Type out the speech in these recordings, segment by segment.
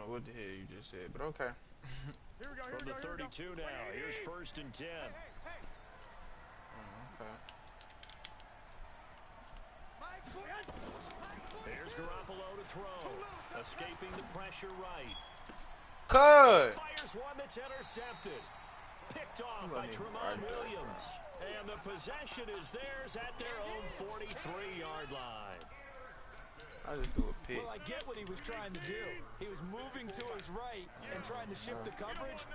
know what the hell you just said, but okay. From the 32 now, here's 1st and 10. Okay. Here's Garoppolo to throw. Escaping the pressure right. Cut! Fires one that's intercepted. Picked off by Tremont Williams. And the possession is theirs at their own 43-yard line. I just do a pick. Well, I get what he was trying to do. He was moving to his right and trying to shift the coverage,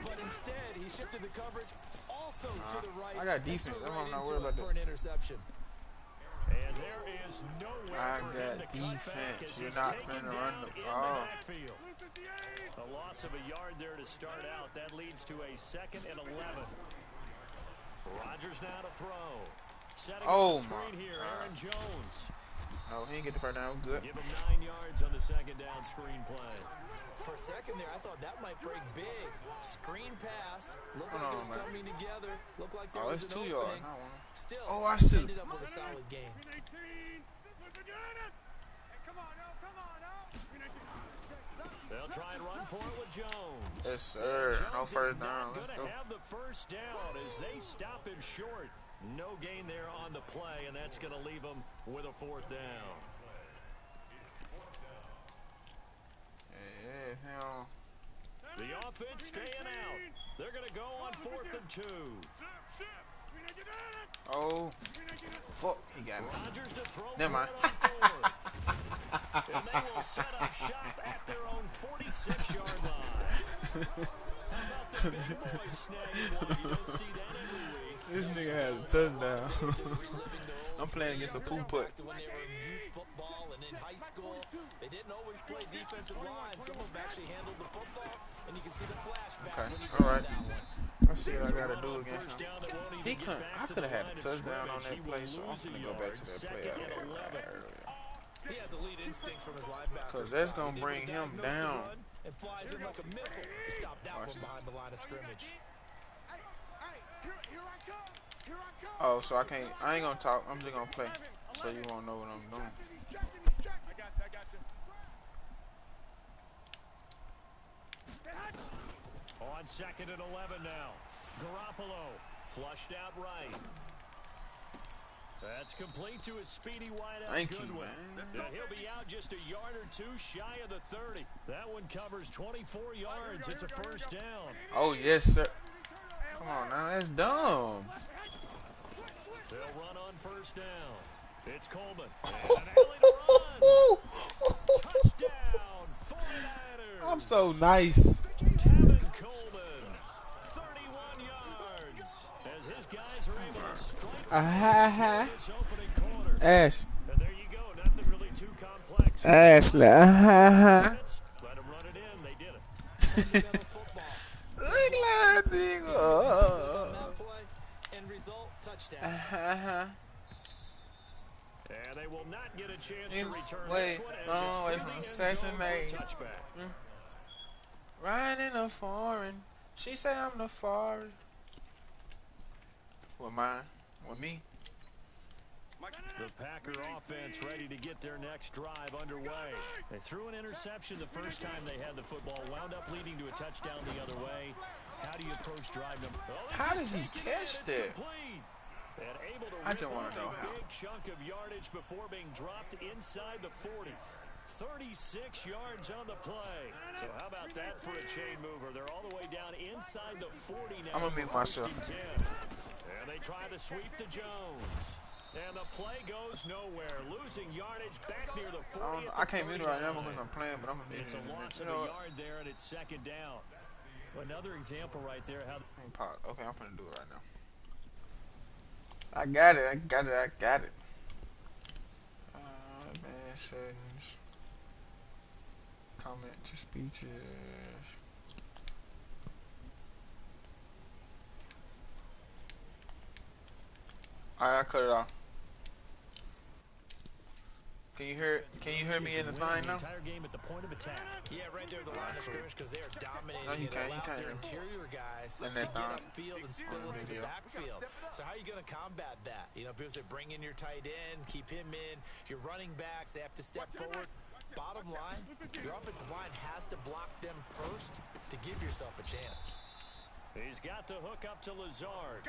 but instead he shifted the coverage also to the right. I got defense. I'm not worried about that. For an interception. And there is nowhere I for him to got cut defense. back as You're he's not taken finna down run the in ball. the backfield. A loss of a yard there to start out. That leads to a 2nd and 11. Rodgers now to throw. Setting up the screen here, Aaron Jones. No, he didn't get the first down. Good. Give him 9 yards on the 2nd down screen play. For a second there, I thought that might break big. Screen pass. Looked like it was coming together. Looked like there was an opening. 2 yards. Still, I see. Ended up with a solid game. They'll try and run for it with Jones. Yes, sir. No first down. Let's go. Have the first down as they stop him short. No gain there on the play, and that's going to leave him with a 4th down. Hell. The offense staying out. They're going to go on 4th and 2. Oh, fuck, he got me. Rodgers to throw. Never mind. And they will set up shop at their own 46-yard line. How about the big boy snagging one? You don't see that every week. This nigga had a touchdown. I'm playing against a poo putt. When they were in youth football and in high school, they didn't always play defensive line. Some of them actually handled the football, and you can see the flashback. Okay, all right. I see what I gotta do against him. He couldn't. I could have had a touchdown on that play, so I'm gonna go back to that play I had earlier. He has elite instincts from his linebacker. Cause that's gonna bring him down. And flies in like a missile to stop that one behind the line of scrimmage. Oh, so I can't. I ain't gonna talk. I'm just gonna play, so you won't know what I'm doing. On 2nd and 11 now. Garoppolo flushed out right. That's complete to his speedy wideout. Thank you, Goodwin. man. He'll be out just a yard or two shy of the 30. That one covers 24 yards. It's a 1st down. Oh, yes, sir. Come on now, that's dumb. They'll run on 1st down. It's Coleman. And an alley to run. Touchdown, 49ers. I'm so nice. Tevin Coleman, 31 yards. As his guys are able to strike this opening quarter. Ash. And there you go. Nothing really too complex. Ashley. Let them run it in. They did it. Look like this. End result, touchdown. And they will not get a chance to return Wait, this one no, as it's it's on through Section the end 8. zone for a touchback. Riding in a foreign. She say I'm the foreign. With mine? With me? The Packer offense ready to get their next drive underway. They threw an interception the first time they had the football, wound up leading to a touchdown the other way. How do you approach drive number? How does he catch that? And able to I just want to know how. a big chunk of yardage before being dropped inside the 40. 36 yards on the play. So how about that for a chain mover? They're all the way down inside the 40 now. I'm going to mute myself. And they try to sweep to Jones. And the play goes nowhere. Losing yardage back near the 40. I can't mute it right now because I'm playing, but I'm going to mute It's it. a loss of a yard there, and it's 2nd down. Another example right there. How Okay, I'm going to do it right now. I got it. Man, settings. Comment to speeches. Alright, I cut it off. Can you hear me in the line now? Entire game at the point of attack. Yeah, right there at the line of scrimmage because they are dominating. No, you it can't. allows their interior guys to get upfield and spill into the backfield. So how are you going to combat that? You know, people say bring in your tight end, keep him in. Your running backs, they have to step forward. Bottom line, your offensive line has to block them first to give yourself a chance. He's got the hook up to Lazard.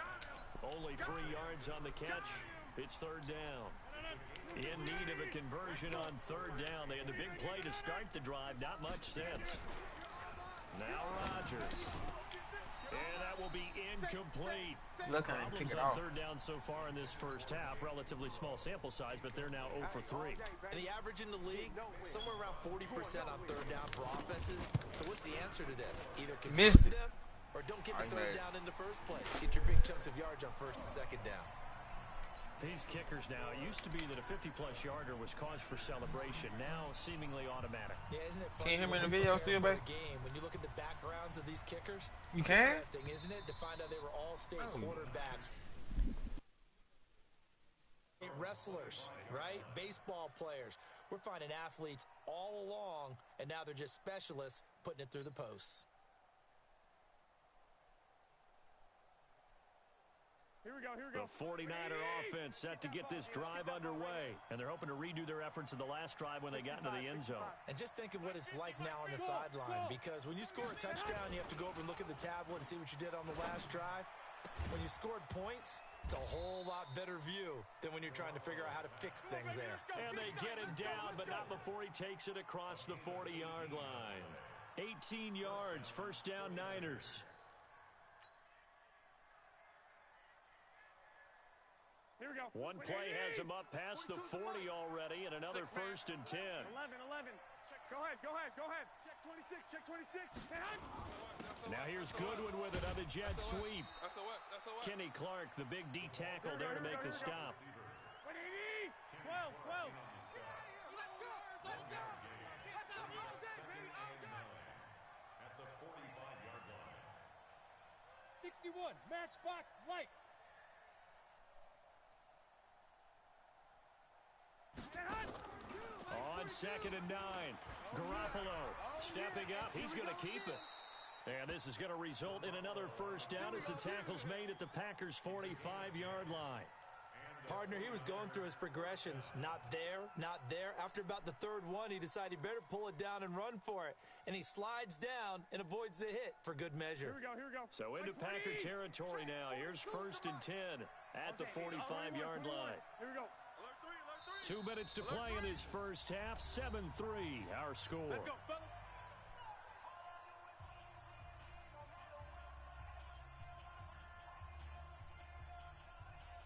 Only 3 yards on the catch. It's third down. In need of a conversion on third down. They had the big play to start the drive. Not much sense. Now Rodgers. And that will be incomplete. Look at him kick Problems it on off. third down so far in this first half. Relatively small sample size, but they're now 0 for 3. And the average in the league, somewhere around 40% on third down for offenses. So what's the answer to this? Either Missed convert it. them or don't get the I third made it. down in the first place. Get your big chunks of yards on first and second down. These kickers now, it used to be that a 50-plus yarder was cause for celebration. Now, seemingly automatic. Yeah, isn't it Can funny? you hear me in the when video you still, prepare babe? for a game, when you look at the backgrounds of these kickers, You it's can? interesting, isn't it, to find out they were all state quarterbacks. Wrestlers, right? Baseball players. We're finding athletes all along, and now they're just specialists putting it through the posts. Here we go. The 49er offense set to get this drive underway. And they're hoping to redo their efforts in the last drive when they got into the end zone. And just think of what it's like now on the sideline, because when you score a touchdown, you have to go over and look at the tablet and see what you did on the last drive. When you scored points, it's a whole lot better view than when you're trying to figure out how to fix things there. And they get him down, but not before he takes it across the 40-yard line. 18 yards, first down Niners. Here we go. One play has him up past the 40 already, and another first and 10. 11. Go ahead. Check 26. Now here's Goodwin with it on the jet sweep. Kenny Clark, the big D tackle there to make the stop. 12. 61, matchbox lights. On second and 9, Garoppolo stepping up. He's going to keep it. And this is going to result in another first down as the tackle's made at the Packers' 45-yard line. Partner, he was going through his progressions. Not there. After about the third one, he decided he better pull it down and run for it. And he slides down and avoids the hit for good measure. Here we go. So into Packer territory now. Here's first and 10 at the 45-yard line. Here we go. 2 minutes to play in this first half. 7-3 our score. Let's go, fellas.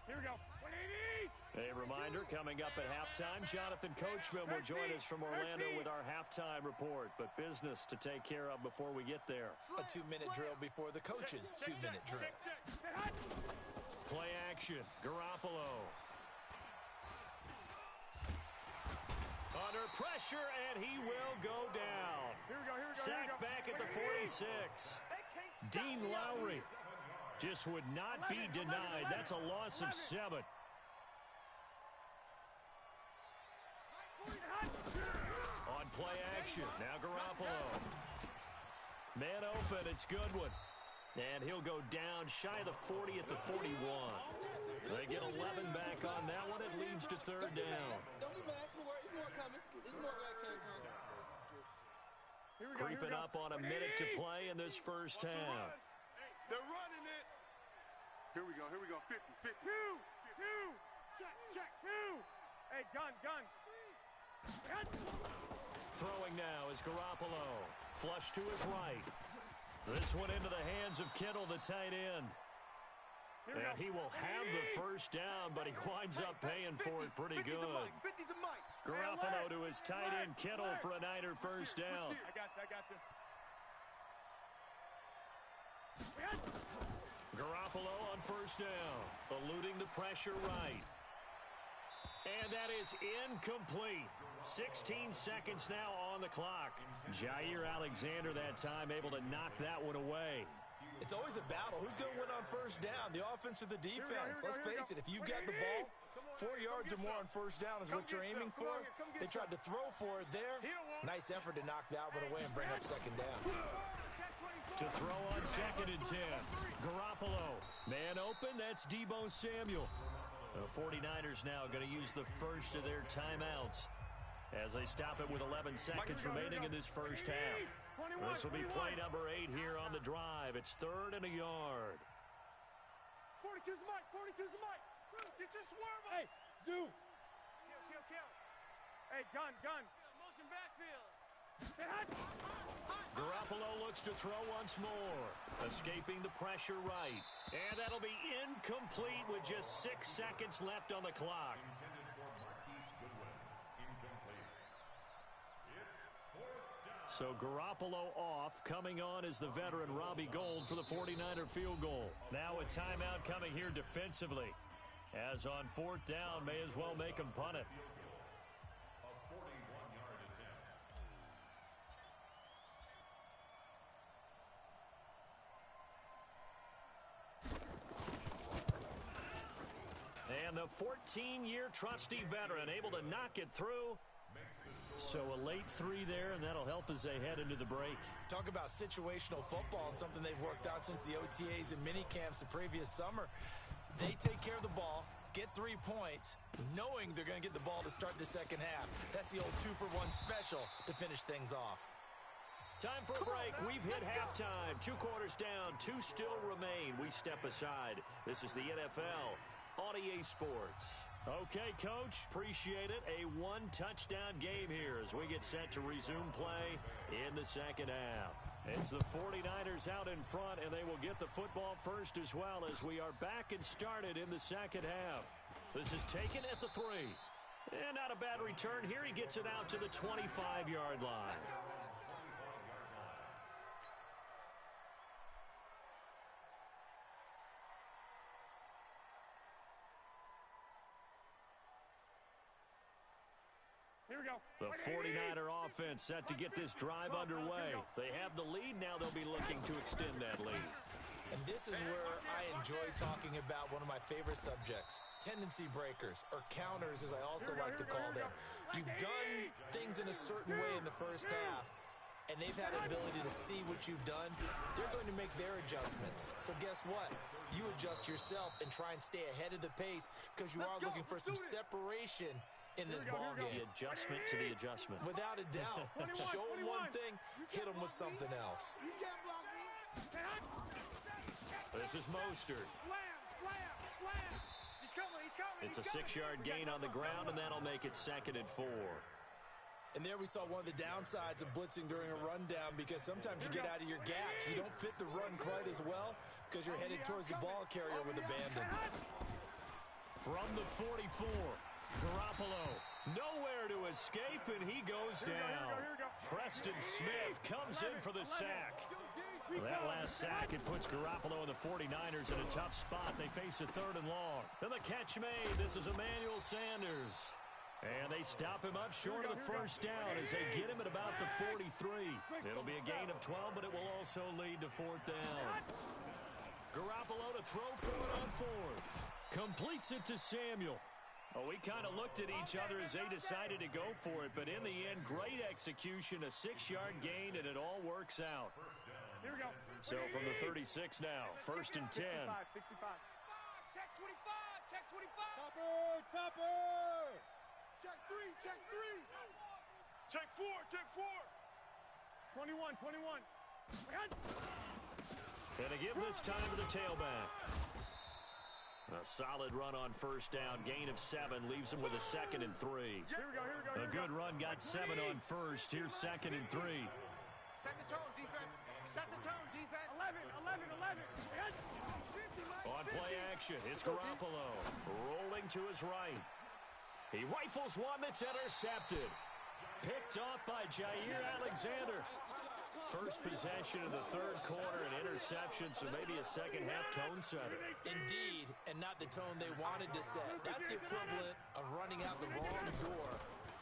Here we go. 180. A reminder, coming up at halftime, Jonathan Coachman will join us from Orlando with our halftime report. But business to take care of before we get there. A 2-minute drill before the coach's 2-minute drill. Check. Play action. Garoppolo. Under pressure, and he will go down. Here we go. Sacked back at the 46. Dean Lowry just would not be denied. That's a loss of 7. On play action, now Garoppolo. Man open, it's Goodwin. And he'll go down shy of the 40 at the 41. They get 11 back on that one. It leads to third down. Don't be mad. It's more coming. It's more where it came from. Creeping up on a minute to play in this first half. They're running it. Here we go. 50. Two. Check. Two. Hey, gun. Throwing now is Garoppolo. Flush to his right. This one into the hands of Kittle, the tight end. And he will have the first down, but he winds up paying for it pretty good. 50's the mic. Garoppolo to his tight end, Kittle, for a Niner first down. I got you. Garoppolo on first down, eluding the pressure right. And that is incomplete. 16 seconds now on the clock. Jair Alexander that time able to knock that one away. It's always a battle. Who's going to win on first down? The offense or the defense? Let's face it, if you've got the ball, 4 yards or more on first down is what you're aiming for. They tried to throw for it there. Nice effort to knock that one away and bring up second down. To throw on second and 10. Garoppolo. Man open, that's Deebo Samuel. The 49ers now going to use the first of their timeouts. as they stop it with 11 seconds remaining in this first half. This will be play number 8 here on the drive. It's 3rd and a yard. 42's the mic. 42's the mic. Get your swerve on. Hey, Zoo. Kill. Hey, gun. Motion backfield. Garoppolo looks to throw once more, escaping the pressure right. And that'll be incomplete with just 6 seconds left on the clock. So Garoppolo off. Coming on is the veteran Robbie Gould for the 49er field goal. Now a timeout coming here defensively. As on 4th down, may as well make him punt it. And the 14-year trusty veteran able to knock it through. So a late 3 there, and that'll help as they head into the break. Talk about situational football and something they've worked out since the OTAs and mini camps the previous summer. They take care of the ball, get 3 points, knowing they're going to get the ball to start the second half. That's the old 2-for-1 special to finish things off. Time for a break. We've hit halftime. 2 quarters down, 2 still remain. We step aside. This is the NFL on EA Sports. Okay, Coach, appreciate it. A 1-touchdown game here as we get set to resume play in the second half. It's the 49ers out in front, and they will get the football first as well as we are back and started in the second half. This is taken at the 3. And not a bad return here. He gets it out to the 25-yard line. Here we go. The 49er offense set to get this drive underway. They have the lead. Now they'll be looking to extend that lead. And this is where I enjoy talking about one of my favorite subjects, tendency breakers, or counters as I also like to call them. You've done things in a certain way in the first half, and they've had the ability to see what you've done. They're going to make their adjustments. So guess what? You adjust yourself and try and stay ahead of the pace because you are looking for some separation in this ball game. The adjustment to the adjustment. Without a doubt. Show them one thing, hit them with something else. You can't block me. This is Mostert. Slam. He's coming. It's a 6-yard gain on the ground, and that'll make it 2nd and 4. And there we saw one of the downsides of blitzing during a rundown because sometimes you get out of your gaps. You don't fit the run quite as well because you're headed towards the ball carrier with abandon. From the 44. Garoppolo, nowhere to escape, and he goes down. Preston Smith comes in for the sack. That last sack, it puts Garoppolo and the 49ers in a tough spot. They face a 3rd and long. And the catch made. This is Emmanuel Sanders. And they stop him up short of the first down as they get him at about the 43. It'll be a gain of 12, but it will also lead to 4th down. Garoppolo to throw for it on 4th. Completes it to Samuel. Oh, we kind of looked at each other as they decided to go for it, but in the end, great execution, a 6-yard gain, and it all works out. Here we go. So from the 36 now, 1st and 10. 65. Check 25. Check 25. Topper. Check 3. Check 4. 21. And they give this time to the tailback. A solid run on 1st down. Gain of 7 leaves him with a 2nd and 3. Here we go. A good run got 7 on 1st. Here's 2nd and 3. Set the tone, defense. Set the tone, defense. 11. On play action, it's Garoppolo. Rolling to his right. He rifles one that's intercepted. Picked off by Jair Alexander. First possession in the 3rd quarter, an interception, so maybe a second-half tone setter. Indeed, and not the tone they wanted to set. That's the equivalent of running out the wrong door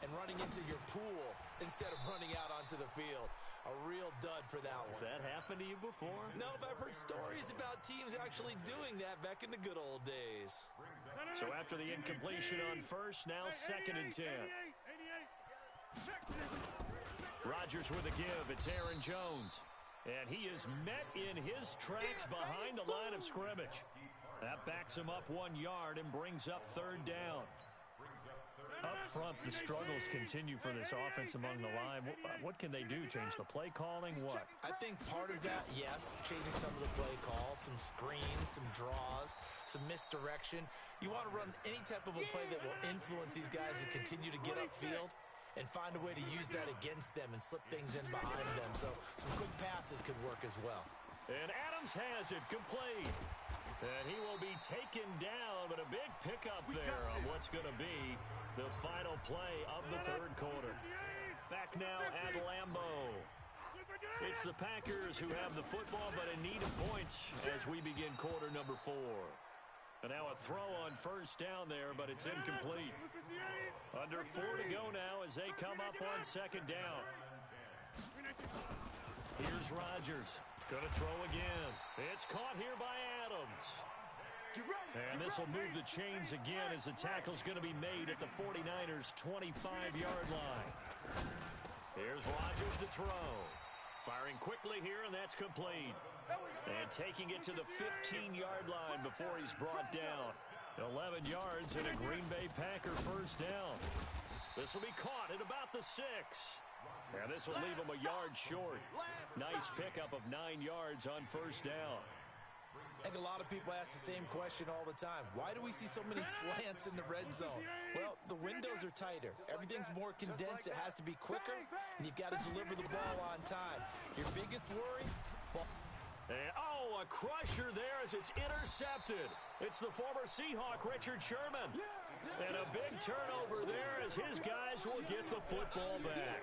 and running into your pool instead of running out onto the field. A real dud for that one. Has that happened to you before? No, but I've heard stories about teams actually doing that back in the good old days. So after the incompletion on 1st, now 2nd and 10. 88. Rodgers with a give. It's Aaron Jones. And he is met in his tracks behind the line of scrimmage. That backs him up 1 yard and brings up 3rd down. Up front, the struggles continue for this offense among the line. What can they do? Change the play calling? What? I think part of that, yes, changing some of the play calls, some screens, some draws, some misdirection. You want to run any type of a play that will influence these guys to continue to get upfield and find a way to use that against them and slip things in behind them. So some quick passes could work as well. And Adams has it complete. And he will be taken down, but a big pickup there on what's going to be the final play of the third quarter. Back now at Lambeau. It's the Packers who have the football, but in need of points as we begin quarter number 4. And now a throw on first down there, but it's incomplete. Under 4 to go now as they come up on second down. Here's Rodgers. Going to throw again. It's caught here by Adams. And this will move the chains again as the tackle's going to be made at the 49ers' 25-yard line. Here's Rodgers to throw. Firing quickly here, and that's complete. And taking it to the 15-yard line before he's brought down. 11 yards and a Green Bay Packer first down. This will be caught at about the 6. And this will leave him a yard short. Nice pickup of 9 yards on first down. I think a lot of people ask the same question all the time. Why do we see so many slants in the red zone? Well, the windows are tighter. Everything's more condensed. It has to be quicker, and you've got to deliver the ball on time. Your biggest worry? And, a crusher there as it's intercepted. It's the former Seahawk, Richard Sherman. And a big turnover there as his guys will get the football back.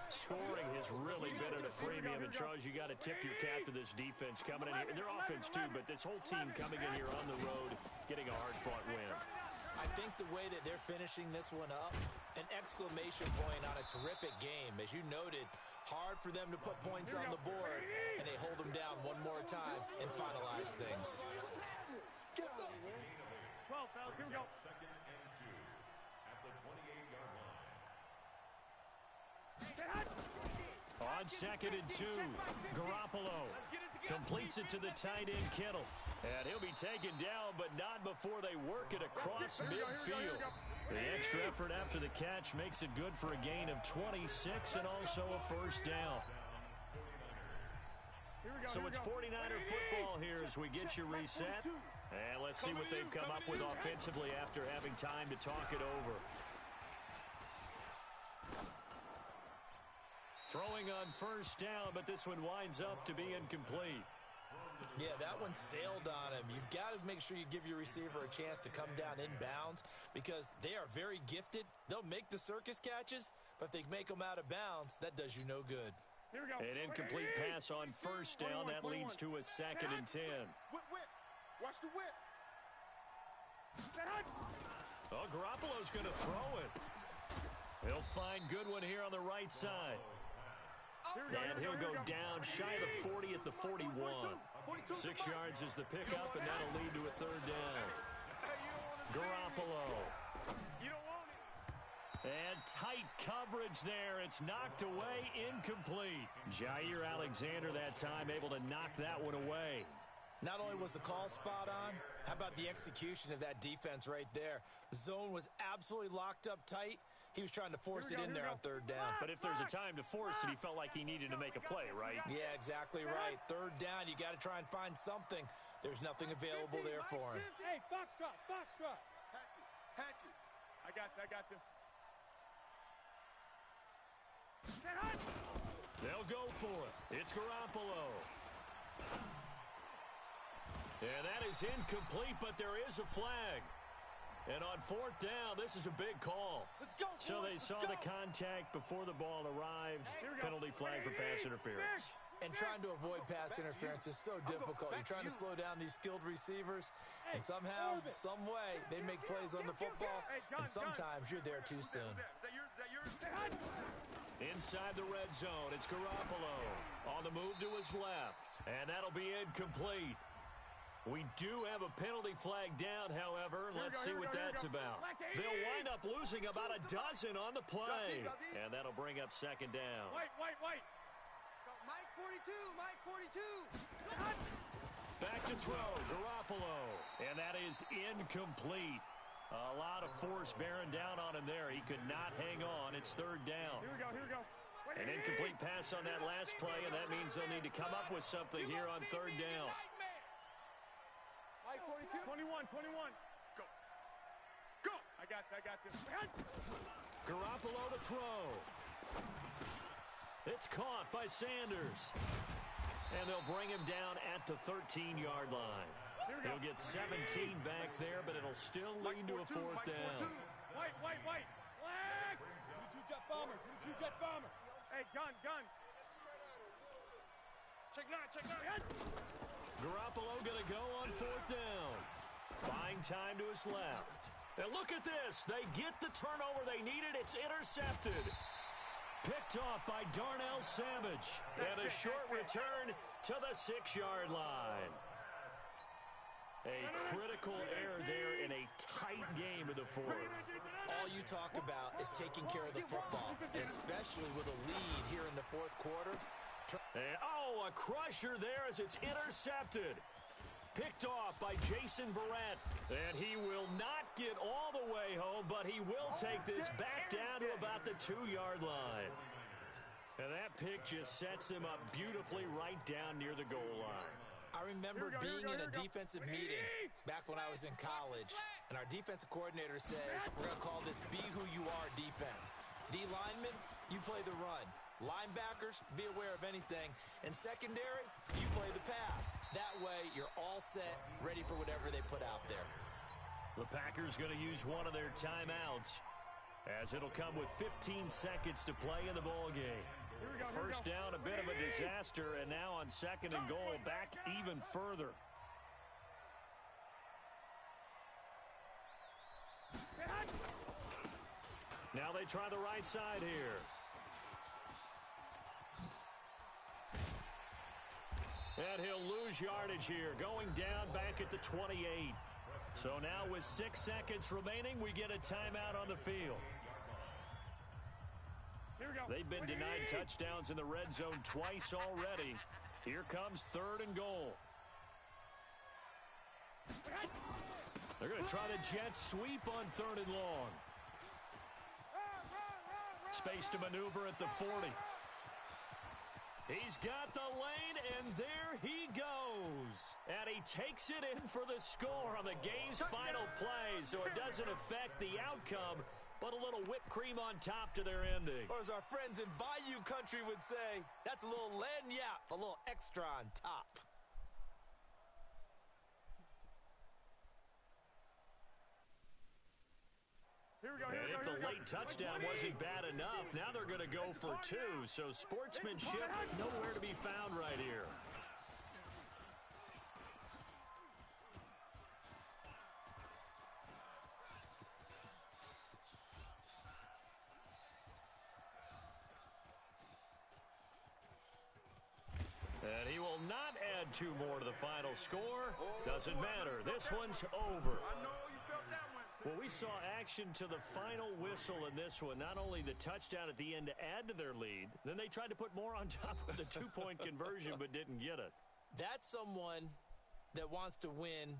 Scoring has really been at a premium, and Charles, you got to tip your cap to this defense coming in here. Their offense, too, but this whole team coming in here on the road, getting a hard-fought win. I think the way that they're finishing this one up, an exclamation point on a terrific game. As you noted, hard for them to put points on the board, and they hold them down one more time and finalize things. 12, fellas, here we go. Second and 2 at the 28-yard line. On second and 2, Garoppolo completes it to the tight end, Kittle. And he'll be taken down, but not before they work it across midfield. The extra effort after the catch makes it good for a gain of 26 and also a first down. So it's 49er football here as we get you reset. And let's see what they've come up with offensively after having time to talk it over. Throwing on first down, but this one winds up to be incomplete. Yeah, that one sailed on him. You've got to make sure you give your receiver a chance to come down inbounds because they are very gifted. They'll make the circus catches, but if they make them out of bounds, that does you no good. Here we go. An incomplete pass on first down. That leads to a second and 10. Whip. Watch the whip. Oh, Garoppolo's going to throw it. He'll find good one here on the right side. And he'll go down shy of the 40 at the 41. 6 yards is the pickup, and that'll lead to a third down. Garoppolo. And tight coverage there. It's knocked away, incomplete. Jair Alexander that time able to knock that one away. Not only was the call spot on, how about the execution of that defense right there? The zone was absolutely locked up tight. He was trying to force it in there on third down. But if there's a time to force it, he felt like he needed to make a play, right? Yeah, exactly right. Third down, you got to try and find something. There's nothing available there for him. Hey, Foxtrot. Hatch it. I got you. They'll go for it. It's Garoppolo. And that is incomplete, but there is a flag. And on fourth down, this is a big call. Let's go, so they saw the contact before the ball arrived. Penalty flag for pass interference. And trying to avoid pass interference is so difficult. You're trying to slow down these skilled receivers, and somehow, some way, they make plays on the football, and sometimes you're there too soon. Inside the red zone, it's Garoppolo. On the move to his left, and that'll be incomplete. We do have a penalty flag down, however. Let's see what that's about. They'll wind up losing about a dozen on the play. And that'll bring up second down. Wait. Mike 42. Back to throw, Garoppolo. And that is incomplete. A lot of force bearing down on him there. He could not hang on. It's third down. Here we go, here we go. An incomplete pass on that last play, and that means they'll need to come up with something here on third down. Mike, 42. 21, 21. Go. Go. I got this. Garoppolo to throw. It's caught by Sanders. And they'll bring him down at the 13-yard line. He'll get 17 back there, but it'll still lead to a fourth down. White. Flag. 22 jet bomber. 22 jet bomber. Hey, gun. Check nine. Garoppolo going to go on fourth down. Buying time to his left. And look at this. They get the turnover they needed. It's intercepted. Picked off by Darnell Savage. And a short return to the 6-yard line. A critical error there in a tight game of the fourth. All you talk about is taking care of the football, and especially with a lead here in the fourth quarter. And, a crusher there as it's intercepted. Picked off by Jason Verrett. And he will not get all the way home, but he will take this back down to about the 2-yard line. And that pick just sets him up beautifully right down near the goal line. I remember being in a defensive meeting back when I was in college, and our defensive coordinator says, we're going to call this Be Who You Are defense. D linemen, you play the run. Linebackers, be aware of anything. And secondary, you play the pass. That way, you're all set, ready for whatever they put out there. The Packers going to use one of their timeouts, as it'll come with 15 seconds to play in the ballgame. First down, a bit of a disaster, and now on second and goal, back even further. Now they try the right side here. And he'll lose yardage here, going down back at the 28. So now with 6 seconds remaining, we get a timeout on the field. They've been denied touchdowns in the red zone twice already. Here comes third and goal. They're going to try the jet sweep on third and long. Space to maneuver at the 40. He's got the lane, and there he goes. And he takes it in for the score on the game's final play, so it doesn't affect the outcome, but a little whipped cream on top to their ending. Or as our friends in Bayou Country would say, that's a little lagniappe, a little extra on top. And if the late touchdown wasn't bad enough, now they're going to go for 2. So sportsmanship nowhere to be found right here. And he will not add 2 more to the final score. Doesn't matter. This one's over. Well, we saw action to the final whistle in this one. Not only the touchdown at the end to add to their lead, then they tried to put more on top of the 2-point conversion but didn't get it. That's someone that wants to win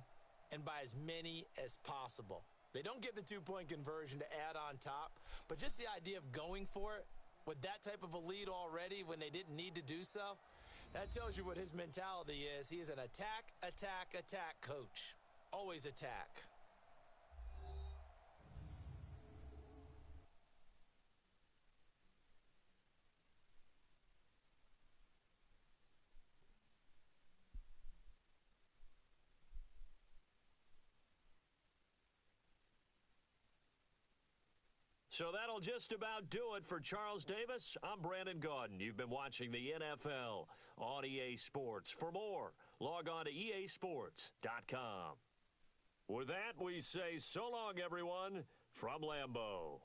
and by as many as possible. They don't get the 2-point conversion to add on top, but just the idea of going for it with that type of a lead already when they didn't need to do so, that tells you what his mentality is. He is an attack, attack, attack coach. Always attack. So that'll just about do it for Charles Davis. I'm Brandon Gaudin. You've been watching the NFL on EA Sports. For more, log on to easports.com. With that, we say so long, everyone, from Lambeau.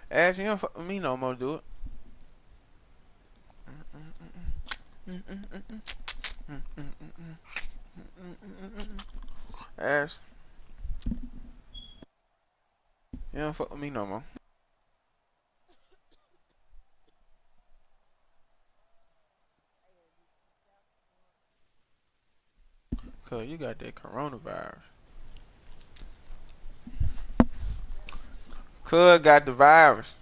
Ash, you don't fuck with me no more, do it. Ass, you don't fuck with me no more. Cause you got that coronavirus. Cuz got the virus.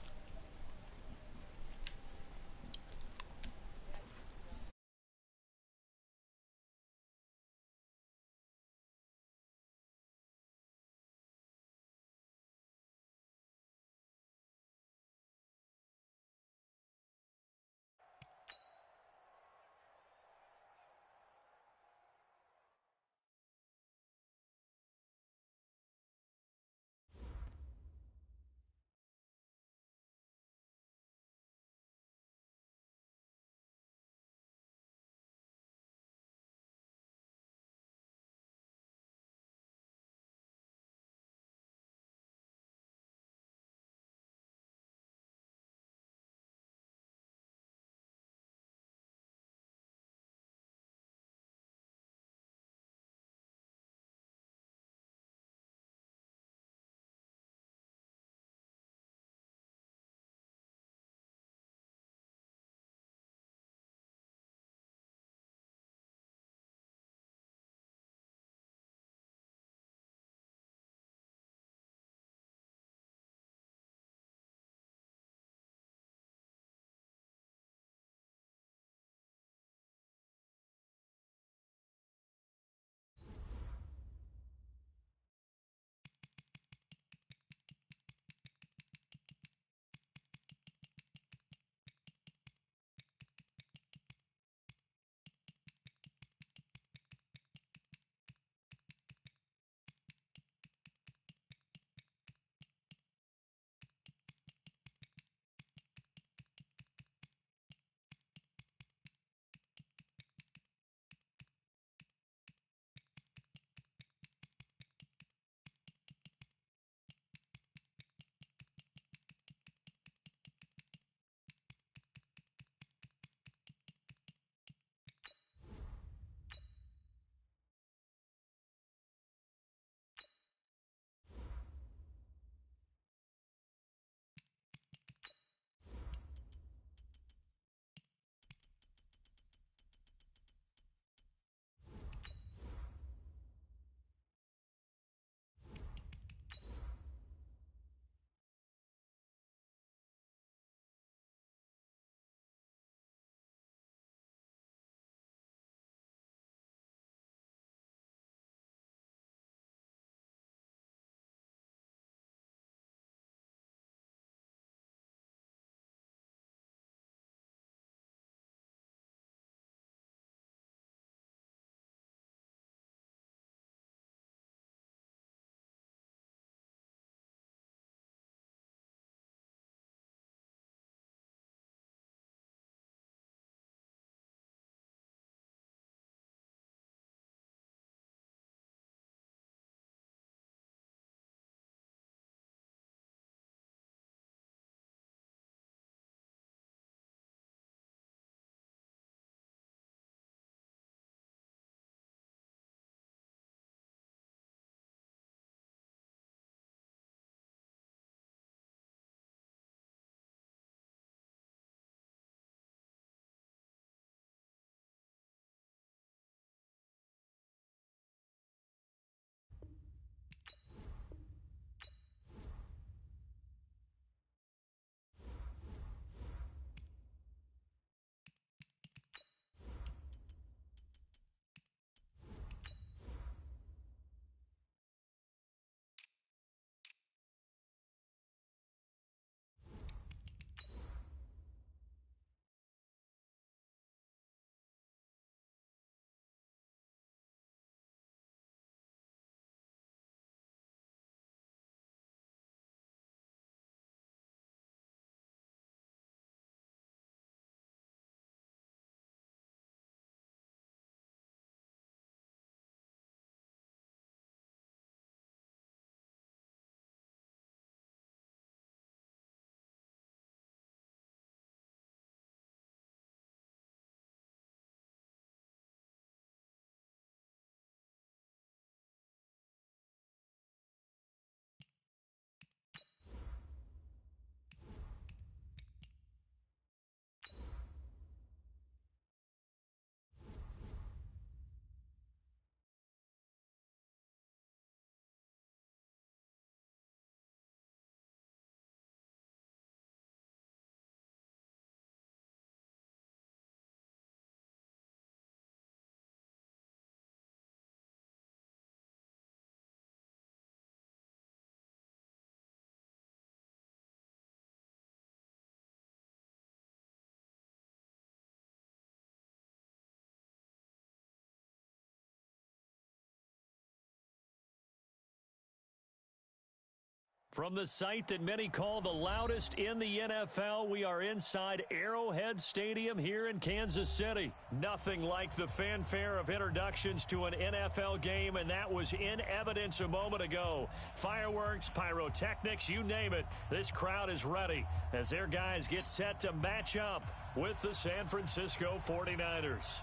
From the site that many call the loudest in the NFL, we are inside Arrowhead Stadium here in Kansas City. Nothing like the fanfare of introductions to an NFL game, and that was in evidence a moment ago. Fireworks, pyrotechnics, you name it. This crowd is ready as their guys get set to match up with the San Francisco 49ers.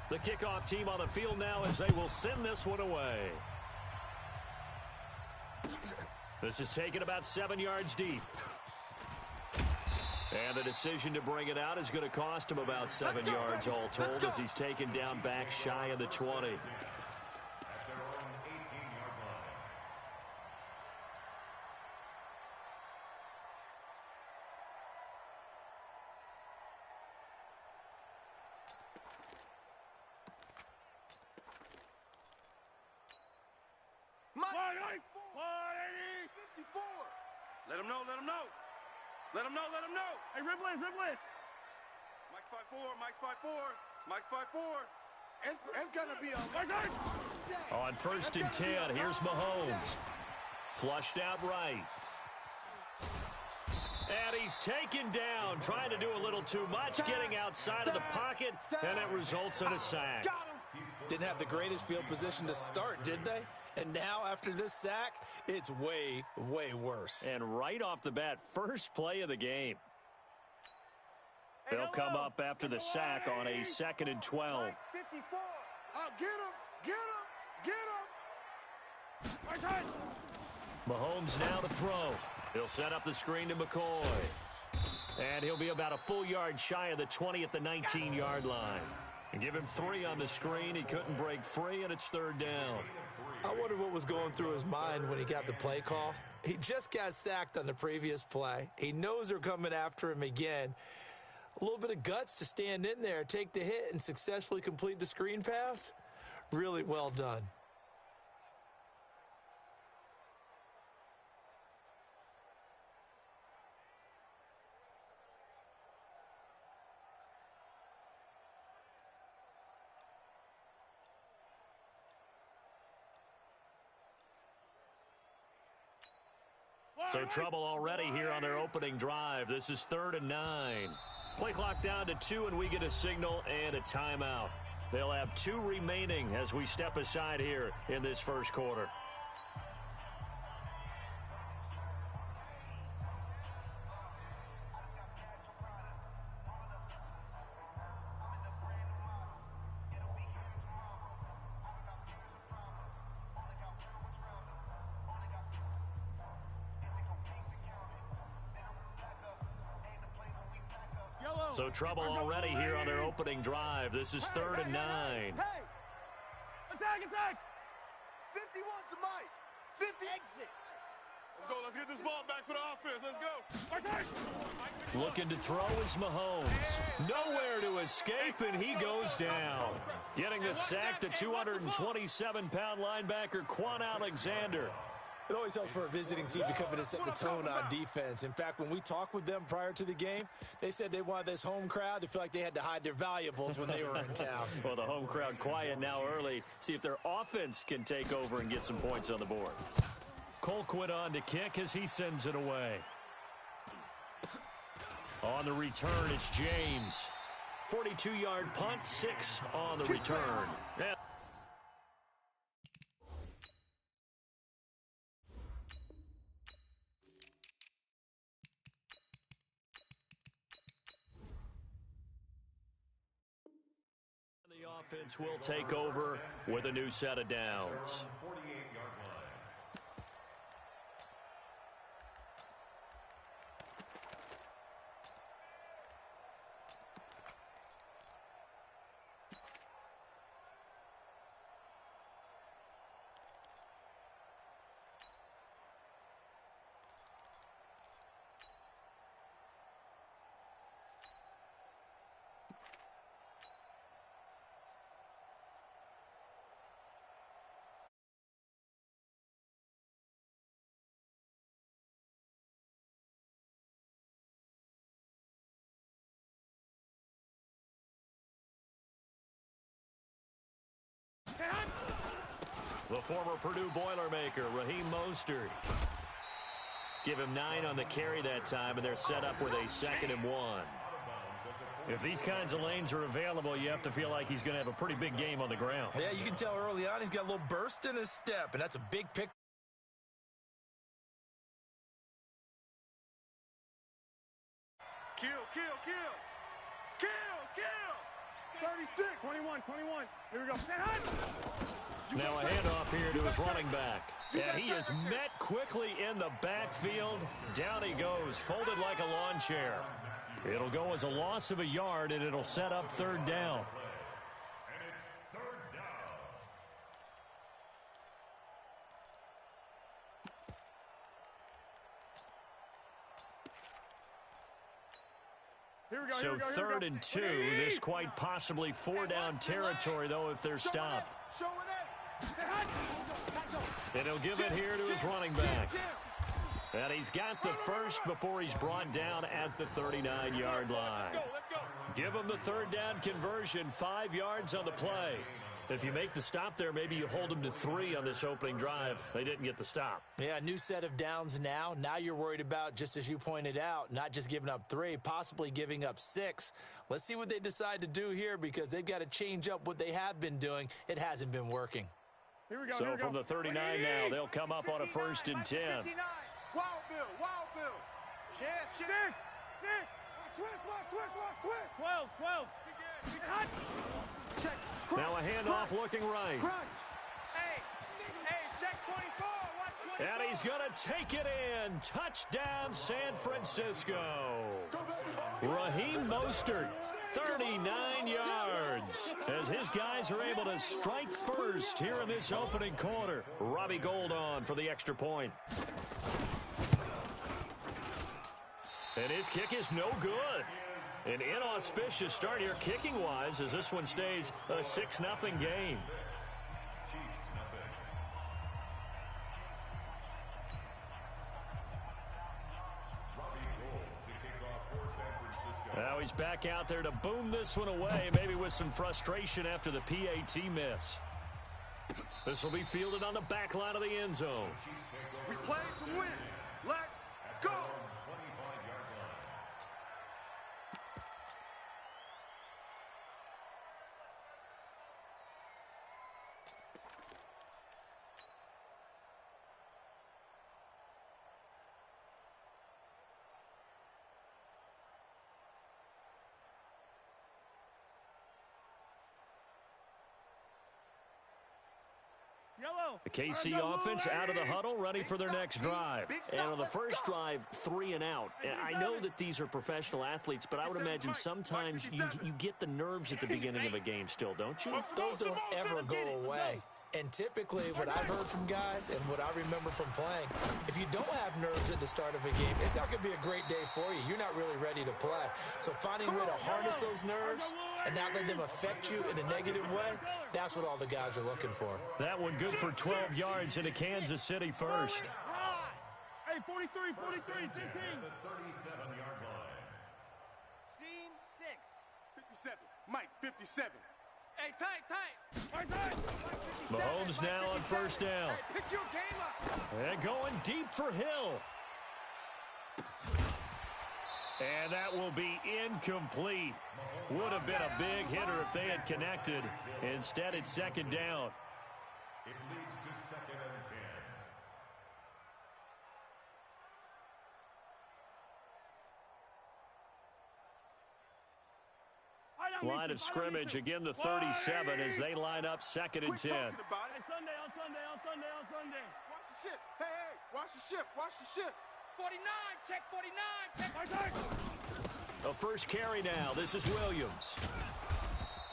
The kickoff team on the field now as they will send this one away. This is taken about 7 yards deep. And the decision to bring it out is going to cost him about 7 yards all told as he's taken down back shy of the 20. Let him know, let him know. Let him know, let him know. Hey, Ripley. Mike's 5'4", Mike's 5'4", Mike's 5'4". It's going to be a... On 1st and 10, here's Mahomes. Flushed out right. And he's taken down, trying to do a little too much, getting outside of the pocket, and it results in a sack. Didn't have the greatest field position to start, did they? And now, after this sack, it's way, way worse. And right off the bat, first play of the game. They'll come up after the sack on a 2nd and 12. 54. Get him. Mahomes now to throw. He'll set up the screen to McCoy. And he'll be about a full yard shy of the 20 at the 19-yard line. And give him 3 on the screen. He couldn't break free, and it's 3rd down. I wonder what was going through his mind when he got the play call. He just got sacked on the previous play. He knows they're coming after him again. A little bit of guts to stand in there, take the hit, and successfully complete the screen pass. Really well done. So trouble already here on their opening drive. This is 3rd and 9. Play clock down to 2, and we get a signal and a timeout. They'll have 2 remaining as we step aside here in this first quarter. So trouble already here on their opening drive. This is 3rd and 9. Hey! Attack! 50 wants the mic. 50 exit. Let's go. Let's get this ball back for the offense. Let's go. Looking to throw is Mahomes. Nowhere to escape, and he goes down. Getting the sack, the 227-pound linebacker, Quan Alexander. It always helps for a visiting team to come in and set the tone on defense. In fact, when we talked with them prior to the game, they said they wanted this home crowd to feel like they had to hide their valuables when they were in town. Well, the home crowd quiet now early. See if their offense can take over and get some points on the board. Colquitt on to kick as he sends it away. On the return, it's James. 42-yard punt, 6 on the return. Yeah. Offense will take over with a new set of downs. The former Purdue Boilermaker, Raheem Mostert. Give him 9 on the carry that time, and they're set up with a 2nd and 1. If these kinds of lanes are available, you have to feel like he's going to have a pretty big game on the ground. Yeah, you can tell early on he's got a little burst in his step, and that's a big pick. Kill, kill, kill. Kill, kill. 36. 21. Here we go. Now a handoff here to his running back. And he is met quickly in the backfield. Down he goes, folded like a lawn chair. It'll go as a loss of a yard, and it'll set up 3rd down. So 3rd and 2, this quite possibly 4-down territory, though, if they're stopped. And he'll give it here to his running back. And he's got the first before he's brought down at the 39-yard line. Give him the 3rd down conversion, 5 yards on the play. If you make the stop there, maybe you hold them to 3 on this opening drive. They didn't get the stop. Yeah, new set of downs now. Now you're worried about, just as you pointed out, not just giving up 3, possibly giving up 6. Let's see what they decide to do here, because they've got to change up what they have been doing. It hasn't been working. Here we go. So from the 39 now, they'll come up on a 1st and 10. Wild Bill. Shift. Switch. 12. Check. Now a handoff looking right. Crunch. Hey, check 24. Watch 24. And he's going to take it in. Touchdown, San Francisco. Raheem Mostert, 39 yards. As his guys are able to strike first here in this opening quarter. Robbie Gould on for the extra point. And his kick is no good. An inauspicious start here kicking-wise as this one stays a 6-0 game. Now he's back out there to boom this one away, maybe with some frustration after the PAT miss. This will be fielded on the back line of the end zone. We play to win. Let's go. The KC offense out of the huddle, ready for their next drive. And on the first drive, 3 and out. And I know that these are professional athletes, but I would imagine sometimes you get the nerves at the beginning of a game still, don't you? Those don't ever go away. And typically what I've heard from guys and what I remember from playing, if you don't have nerves at the start of a game, it's not going to be a great day for you. You're not really ready to play. So finding a way to harness those nerves and not let them affect you in a negative way, that's what all the guys are looking for. That one good for 12 yards into Kansas City first. Hey, 43, 15. The 37-yard line. Scene 6. 57. Mike, 57. Hey, tight. Mahomes now on first down. Hey, pick your game up. And going deep for Hill. And that will be incomplete. Would have been a big hitter if they had connected. Instead, it's 2nd down. It leads to 2nd and 10. Line of scrimmage, again the 37 as they line up 2nd and 10. Hey, Sunday. Watch the ship. Hey, watch the ship. 49, check 49. A first carry now. This is Williams.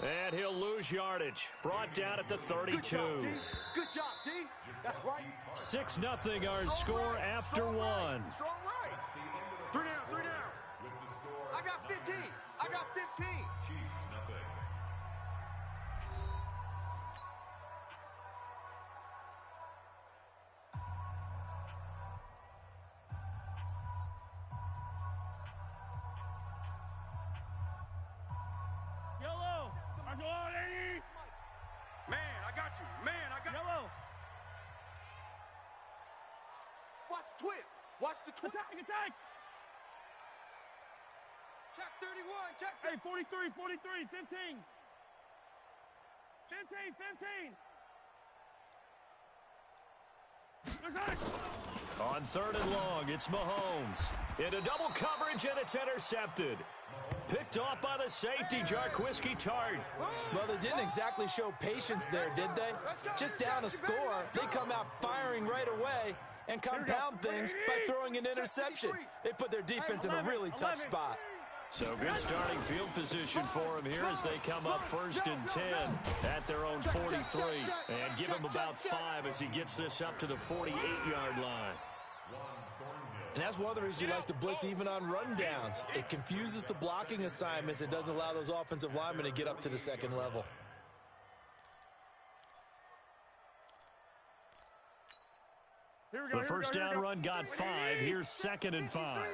And he'll lose yardage. Brought down at the 32. Good job, D. That's right. 6-0 our score after one. It's all right. 3 down. I got 15. Chiefs, nothing. Yellow. Man, I got you. Yellow. twist. Watch the twist. Attack! Check 31. Check. Hey, 43, 15. 15. On 3rd and long, it's Mahomes. Into double coverage, and it's intercepted. Picked off by the safety, Jarquiski Tart. Well, they didn't exactly show patience there, did they? Just down a score, they come out firing right away and compound things by throwing an interception. They put their defense in a really tough spot. So good starting field position for him here as they come up 1st and 10 at their own 43. And give him about 5 as he gets this up to the 48-yard line. And that's one of the reasons you like to blitz even on rundowns. It confuses the blocking assignments. It doesn't allow those offensive linemen to get up to the 2nd level. The first down run got 5. Here's 2nd and 5.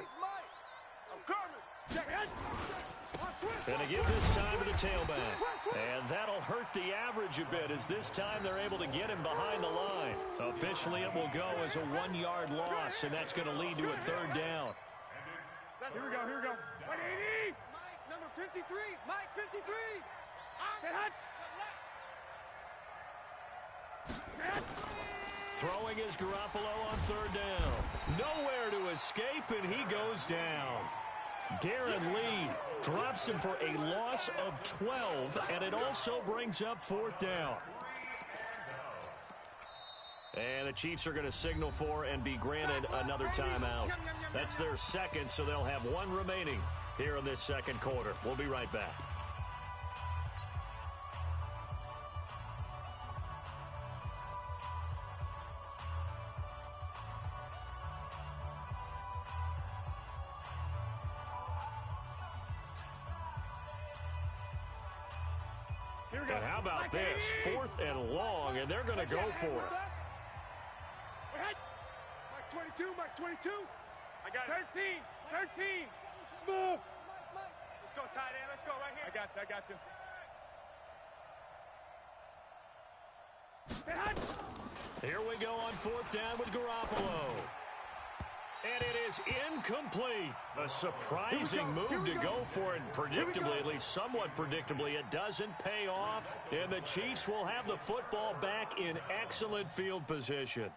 And to give this time to the tailback. And that'll hurt the average a bit as this time they're able to get him behind the line. Officially, it will go as a 1-yard loss, and that's going to lead to a 3rd down. Here we go. 180. Mike, number 53. Mike, 53. Throwing is Garoppolo on 3rd down. Nowhere to escape, and he goes down. Darren Lee drops him for a loss of 12, and it also brings up 4th down. And the Chiefs are going to signal for and be granted another timeout. That's their 2nd, so they'll have 1 remaining here in this 2nd quarter. We'll be right back. And how about this? 4th and long, and they're going to go for it. Mike's 22. Mike's 22. I got 13. Smooth. Let's go, tight end. Let's go right here. I got you. Here we go on 4th down with Garoppolo. And it is incomplete. A surprising move to go for it. Predictably, at least somewhat predictably, it doesn't pay off. And the Chiefs will have the football back in excellent field position.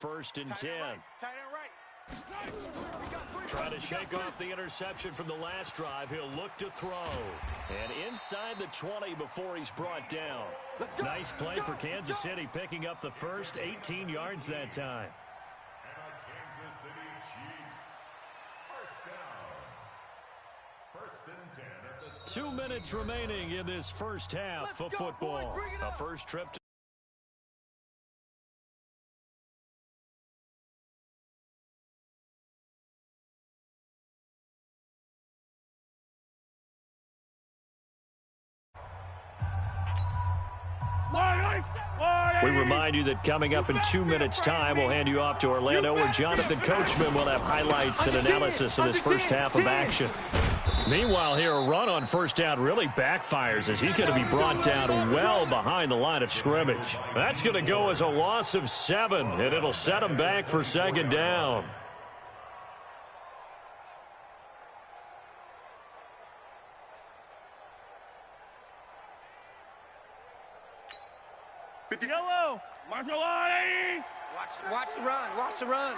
First and 10. Tight end right. Trying to shake off the interception from the last drive. He'll look to throw. And inside the 20 before he's brought down. Nice play for Kansas City, picking up the first 18 yards that time. And our Kansas City Chiefs. First down. 1st and 10 at the 2 minutes remaining in this first half of football. A first trip to We remind you that coming up in 2 minutes' time, we'll hand you off to Orlando, where Jonathan Coachman will have highlights and analysis of this first half of action. Meanwhile, here, a run on 1st down really backfires as he's going to be brought down well behind the line of scrimmage. That's going to go as a loss of 7, and it'll set him back for 2nd down. Yellow. Marshall line. Watch the run. Watch the run.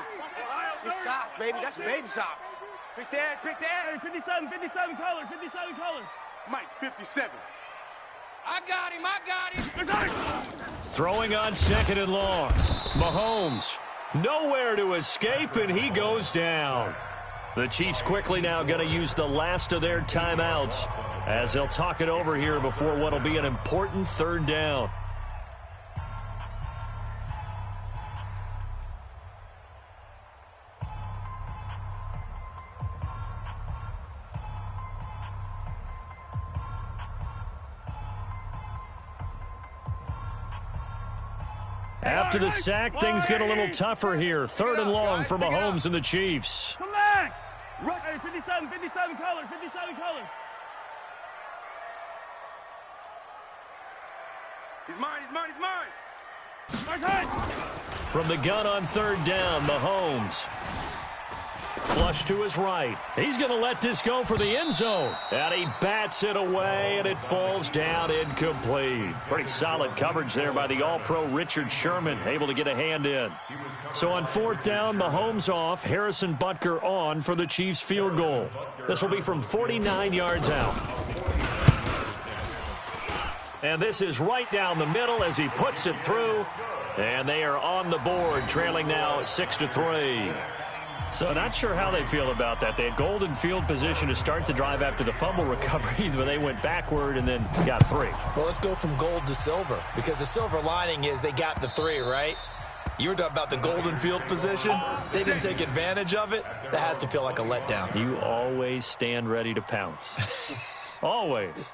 It's soft, baby. That's baby soft. Quick there. Hey, 57 color. Mike, 57. I got him. Throwing on 2nd and long. Mahomes, nowhere to escape, and he goes down. The Chiefs quickly now going to use the last of their timeouts as they'll talk it over here before what will be an important 3rd down. After the sack, things get a little tougher here. 3rd and long for Mahomes and the Chiefs. Come back. Hey, 57 color. He's mine, he's mine, he's mine. From the gun on third down, Mahomes. Flush to his right. He's going to let this go for the end zone. And he bats it away, and it falls down incomplete. Pretty solid coverage there by the All-Pro Richard Sherman, able to get a hand in. So on fourth down, Mahomes off, Harrison Butker on for the Chiefs field goal. This will be from 49 yards out. And this is right down the middle as he puts it through. And they are on the board, trailing now 6-3. So not sure how they feel about that. They had golden field position to start the drive after the fumble recovery, but they went backward and then got 3. Well, let's go from gold to silver, because the silver lining is they got the 3, right? You were talking about the golden field position. They didn't take advantage of it. That has to feel like a letdown. You always stand ready to pounce. Always.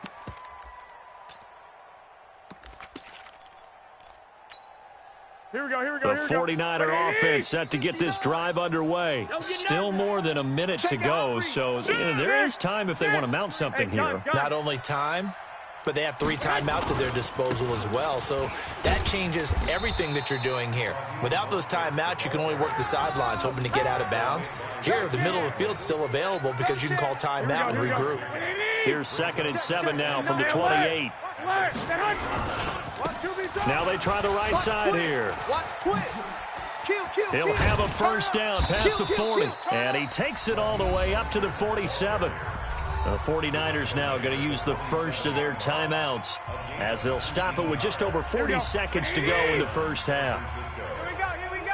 Here we go, here we The go, here we go. 49er offense set to get this drive underway. Still more than a minute to go, so there is time if they want to mount something here. Not only time, but they have 3 timeouts at their disposal as well. So that changes everything that you're doing here. Without those timeouts, you can only work the sidelines, hoping to get out of bounds. Here, the middle of the field's still available because you can call timeout and regroup. Here's 2nd and 7 now from the 28. Now they try the right side here. Watch twist. Kill. He'll have a first down past the 40. And he takes it all the way up to the 47. The 49ers now going to use the first of their timeouts as they'll stop it with just over 40 seconds to go in the first half. Here we go.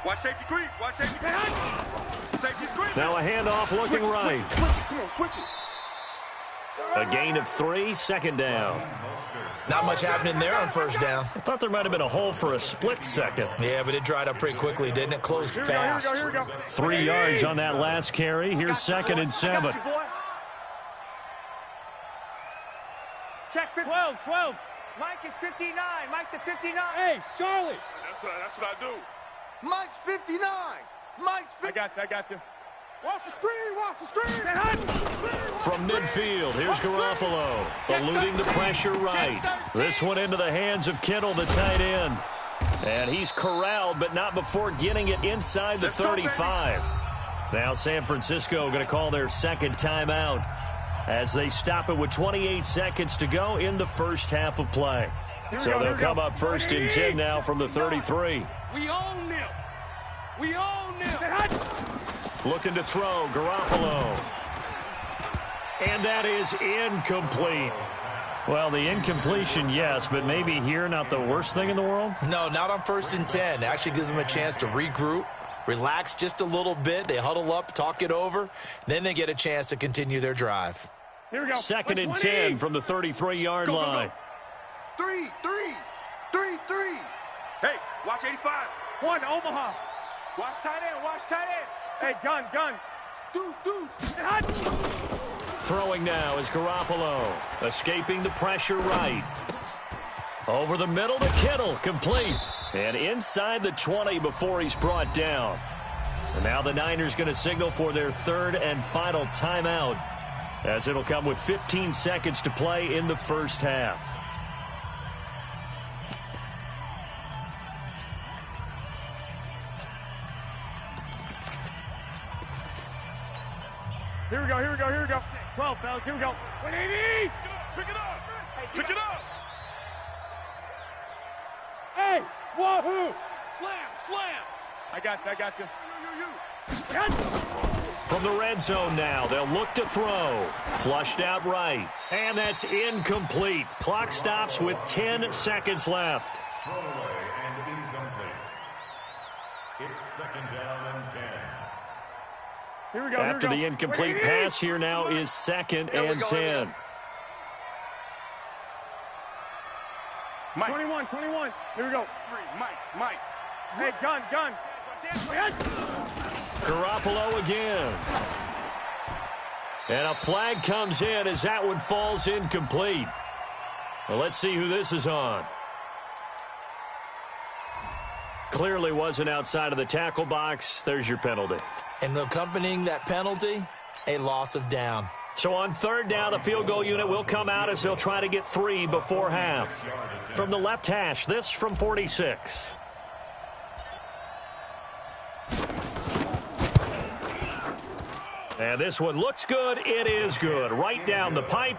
Watch safety creep, watch safety creep. Safety's creep. Now a handoff looking right. Come on, switch it. A gain of 3, 2nd down. Not much happening there on first down. I thought there might have been a hole for a split second. Yeah, but it dried up pretty quickly, didn't it? Closed fast. 3 yards on that last carry. Here's 2nd and 7. Check 12. Mike is 59. Mike the 59. Hey, Charlie. That's what I do. Mike's 59. Mike's 59. I got you. Watch the screen. From midfield, here's Garoppolo, eluding the pressure right. This one into the hands of Kittle, the tight end. And he's corralled, but not before getting it inside the 35. Now San Francisco going to call their 2nd timeout as they stop it with 28 seconds to go in the first half of play. So they'll come up 1st and 10 now from the 33. We own them. Looking to throw, Garoppolo. And that is incomplete. Well, the incompletion, yes, but maybe here not the worst thing in the world? No, not on 1st and 10. It actually gives them a chance to regroup, relax just a little bit. They huddle up, talk it over. Then they get a chance to continue their drive. Here we go. 2nd and 10 from the 33-yard line. Go. 3. Hey, watch 85. 1, Omaha. Watch tight end. Hey, gun. Deuce. Throwing now is Garoppolo, escaping the pressure right. Over the middle to Kittle, complete. And inside the 20 before he's brought down. And now the Niners going to signal for their 3rd and final timeout, as it'll come with 15 seconds to play in the first half. Here we go. 12, fellas. Here we go. 180. Pick it up. Hey, wahoo. Slam. I got you. From the red zone now, they'll look to throw. Flushed out right. And that's incomplete. Clock stops with 10 seconds left. Throwaway and incomplete. It's 2nd down and 10. Here we go. After the incomplete pass, here now is 2nd and 10. Mike. 21. Here we go. 3. Mike. Hey, gun. Garoppolo again. And a flag comes in as that one falls incomplete. Well, let's see who this is on. Clearly wasn't outside of the tackle box. There's your penalty. And accompanying that penalty, a loss of down. So on third down, the field goal unit will come out as they'll try to get 3 before half. From the left hash, this from 46. And this one looks good. It is good. Right down the pipe.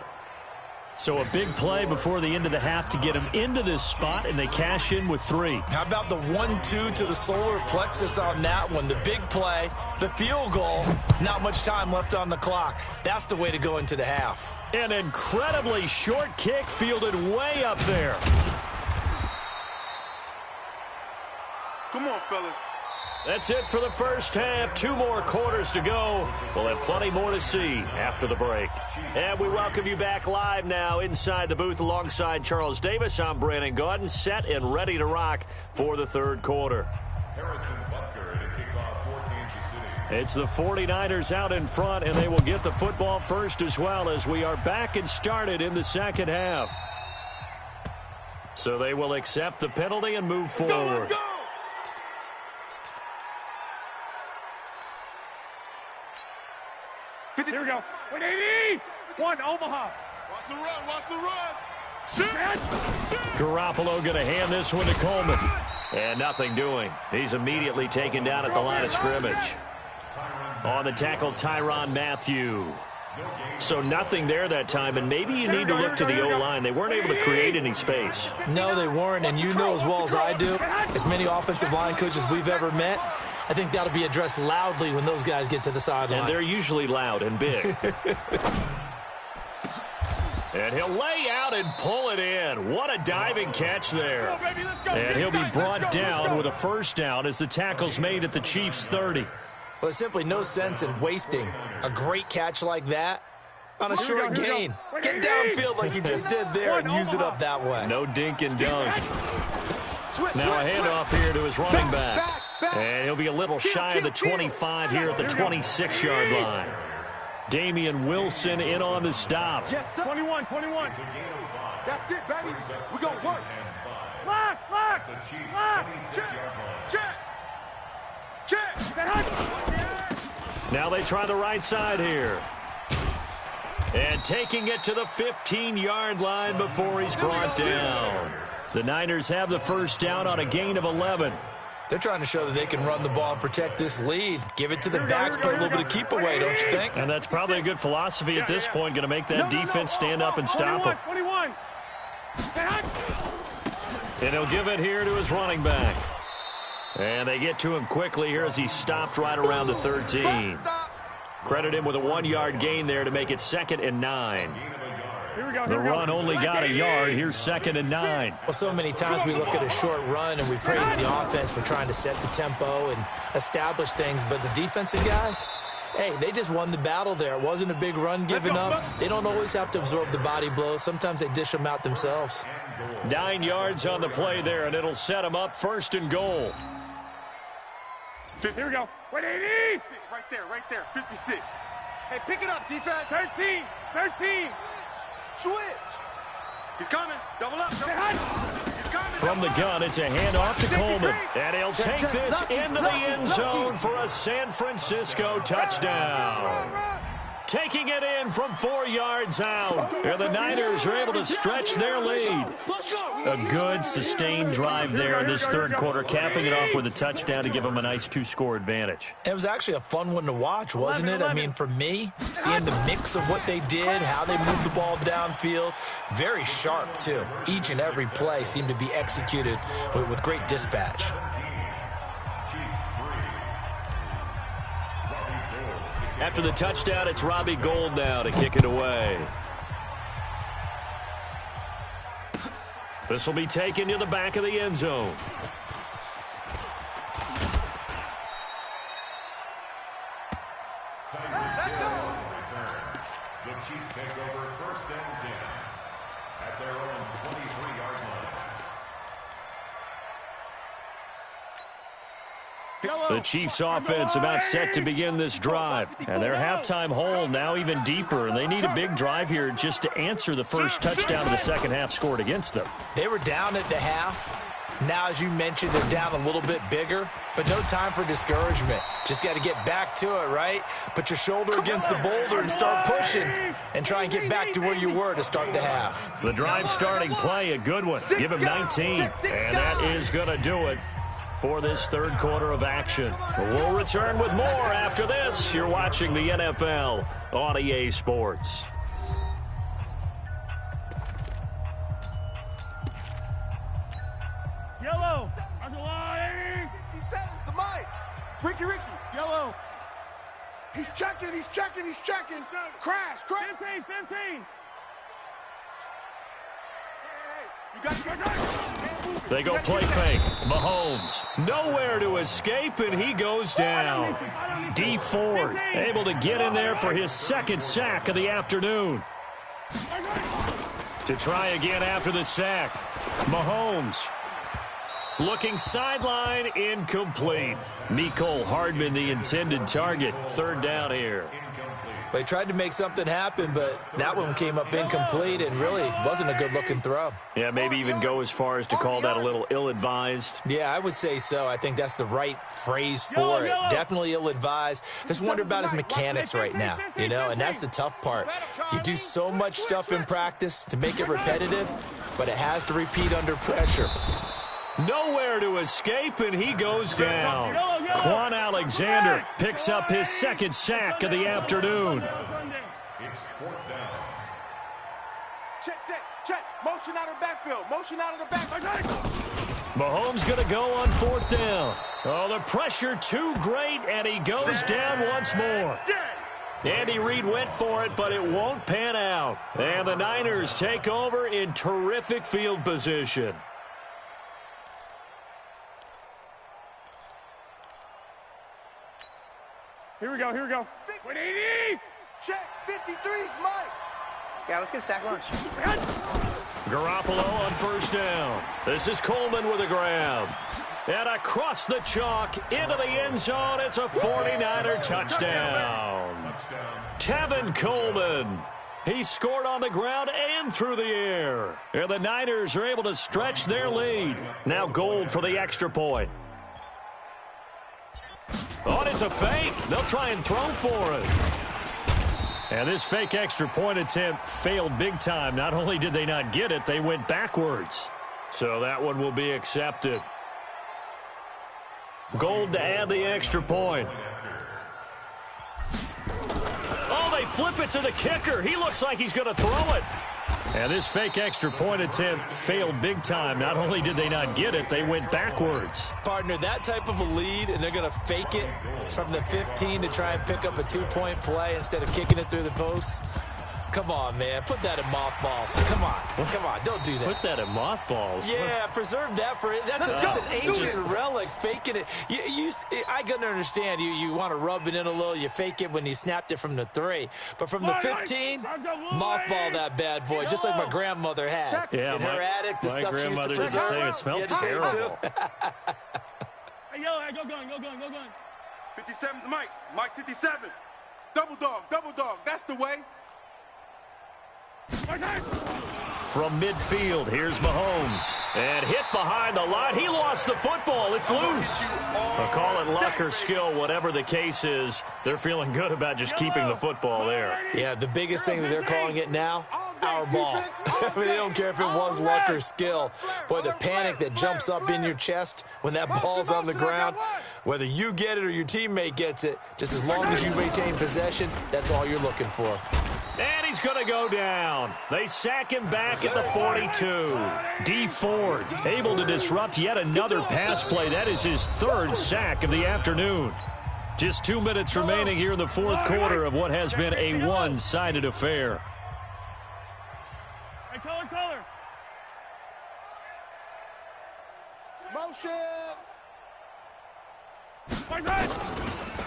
So a big play before the end of the half to get them into this spot, and they cash in with 3. How about the 1-2 to the solar plexus on that one? The big play, the field goal, not much time left on the clock. That's the way to go into the half. An incredibly short kick fielded way up there. Come on, fellas. That's it for the first half. 2 more quarters to go. We'll have plenty more to see after the break. And we welcome you back live now inside the booth alongside Charles Davis. I'm Brandon Gaudin, set and ready to rock for the third quarter. It's the 49ers out in front, and they will get the football first as well as we are back and started in the second half. So they will accept the penalty and move forward. Let's go. Here we go. 180. 1 Omaha. Watch the run. Watch the run. Garoppolo going to hand this one to Coleman. And nothing doing. He's immediately taken down at the line of scrimmage. On the tackle, Tyrann Mathieu. So nothing there that time, and maybe you need to look to the O-line. They weren't able to create any space. No, they weren't, and you know as well as I do, as many offensive line coaches we've ever met, I think that'll be addressed loudly when those guys get to the sideline. And they're usually loud and big. And he'll lay out and pull it in. What a diving catch there. And he'll be brought down with a first down as the tackle's made at the Chiefs' 30. Well, there's simply no sense in wasting a great catch like that on a short gain. Get downfield like you just did there and use it up that way. No dink and dunk. Now a handoff here to his running back. And he'll be a little shy of the 25 here at the 26-yard line. Damian Wilson in on the stop. Yes, 21. That's it, baby. We're going to work. Lock. Check. Now they try the right side here. And taking it to the 15-yard line before he's brought down. The Niners have the first down on a gain of 11. They're trying to show that they can run the ball and protect this lead. Give it to the backs, play a little bit of keep away, don't you think? And that's probably a good philosophy at this point, going to make that defense stand up and stop him. 21. And he'll give it here to his running back. And they get to him quickly here as he stopped right around the 13. Credit him with a 1-yard gain there to make it 2nd and 9. The run only got a yard. Here's 2nd and 9. Well, so many times we look at a short run and we praise the offense for trying to set the tempo and establish things. But the defensive guys, hey, they just won the battle there. It wasn't a big run given up. They don't always have to absorb the body blows. Sometimes they dish them out themselves. 9 yards on the play there, and it'll set them up 1st and goal. Here we go. 180. Right there. 56. Hey, pick it up, defense. 13. Switch. He's coming. Double up. He's coming. From the gun, it's a handoff to Coleman. And he'll take this into the end zone for a San Francisco touchdown. Taking it in from 4 yards out. And the Niners are able to stretch their lead. A good, sustained drive there in this third quarter, capping it off with a touchdown to give them a nice 2-score advantage. It was actually a fun one to watch, wasn't it? I mean, for me, seeing the mix of what they did, how they moved the ball downfield, very sharp, too. Each and every play seemed to be executed with great dispatch. After the touchdown, it's Robbie Gould now to kick it away. This will be taken to the back of the end zone. The Chiefs take over 1st and 10 at their own 23-yard line. The Chiefs offense about set to begin this drive. And their halftime hole now even deeper. And they need a big drive here just to answer the first touchdown of the second half scored against them. They were down at the half. Now, as you mentioned, they're down a little bit bigger, but no time for discouragement. Just got to get back to it, right? Put your shoulder against the boulder and start pushing and try and get back to where you were to start the half. The drive starting play, a good one. Give him 19, and that is going to do it for this third quarter of action. We'll return with more after this. You're watching the NFL on EA Sports. Yellow. That's a line. He said it's the mic. Ricky. Yellow. He's checking. Crash. 15. You got to They go play fake. Mahomes, nowhere to escape, and he goes down. D Ford, able to get in there for his second sack of the afternoon. To try again after the sack. Mahomes, looking sideline, incomplete. Mecole Hardman, the intended target. Third down here. They tried to make something happen, but that one came up incomplete and really wasn't a good-looking throw. Yeah, maybe even go as far as to call that a little ill-advised. Yeah, I would say so. I think that's the right phrase for it. Definitely ill-advised. Just wonder about his mechanics right now, you know, and that's the tough part. You do so much stuff in practice to make it repetitive, but it has to repeat under pressure. Nowhere to escape, and he goes down. Quan Alexander picks up his second sack of the afternoon. It's fourth down. Check. Motion out of the backfield. Mahomes going to go on fourth down. Oh, the pressure too great, and he goes down once more. Andy Reid went for it, but it won't pan out. And the Niners take over in terrific field position. Here we go. 180. Check. 53's Mike. Yeah, let's get a sack lunch. Garoppolo on first down. This is Coleman with a grab. And across the chalk into the end zone. It's a 49er touchdown. Tevin Coleman. He scored on the ground and through the air. And the Niners are able to stretch their lead. Now Gold for the extra point. Oh, it's a fake. They'll try and throw for it. And this fake extra point attempt failed big time. Not only did they not get it, they went backwards. So that one will be accepted. Gold to add the extra point. Oh, they flip it to the kicker. He looks like he's going to throw it. And this fake extra point attempt failed big time. Not only did they not get it, they went backwards. Partner, that type of a lead, and they're going to fake it from the 15 to try and pick up a 2-point play instead of kicking it through the post. Come on, man. Put that in mothballs. Come on. Don't do that. Put that in mothballs? Yeah, preserve that for it. That's an ancient relic, faking it. I can understand you want to rub it in a little. You fake it when you snapped it from the 3. But from the 15, mothball that bad boy, just like my grandmother had. Yeah, in her attic, the stuff she used to preserve. My grandmother used to say it smelled terrible. Hey, yo, go gun. 57's Mike. Mike 57. Double dog. That's the way. From midfield, here's Mahomes. And hit behind the line. He lost the football. It's loose. I'll call it luck or skill, whatever the case is. They're feeling good about just keeping the football there. Yeah, the biggest thing that they're calling it now, our ball. I mean, they don't care if it was luck or skill. Boy, the panic that jumps up in your chest when that ball's on the ground, whether you get it or your teammate gets it, just as long as you retain possession, that's all you're looking for. And he's going to go down. They sack him back at the 42. D Ford able to disrupt yet another pass play. That is his third sack of the afternoon. Just 2 minutes remaining here in the fourth quarter of what has been a one-sided affair. Hey, color. Motion.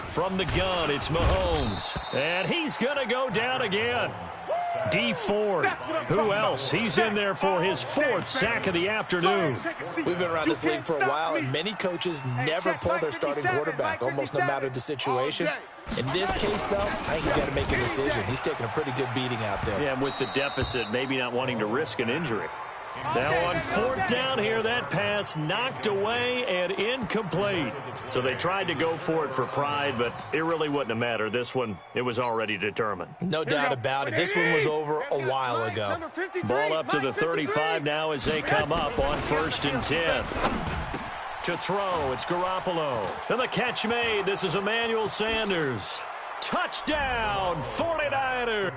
From the gun, it's Mahomes. And he's going to go down again. D Ford. Who else? He's in there for his fourth sack of the afternoon. We've been around this league for a while, and many coaches never pull their starting quarterback, almost no matter the situation. In this case, though, I think he's got to make a decision. He's taking a pretty good beating out there. Yeah, and with the deficit, maybe not wanting to risk an injury. Now on fourth down here, that pass knocked away and incomplete. So they tried to go for it for pride, but it really wouldn't have mattered. This one, it was already determined. No doubt about it. This one was over a while ago. Ball up to the 35 now as they come up on 1st and 10. To throw, it's Garoppolo. And the catch made. This is Emmanuel Sanders. Touchdown, 49ers.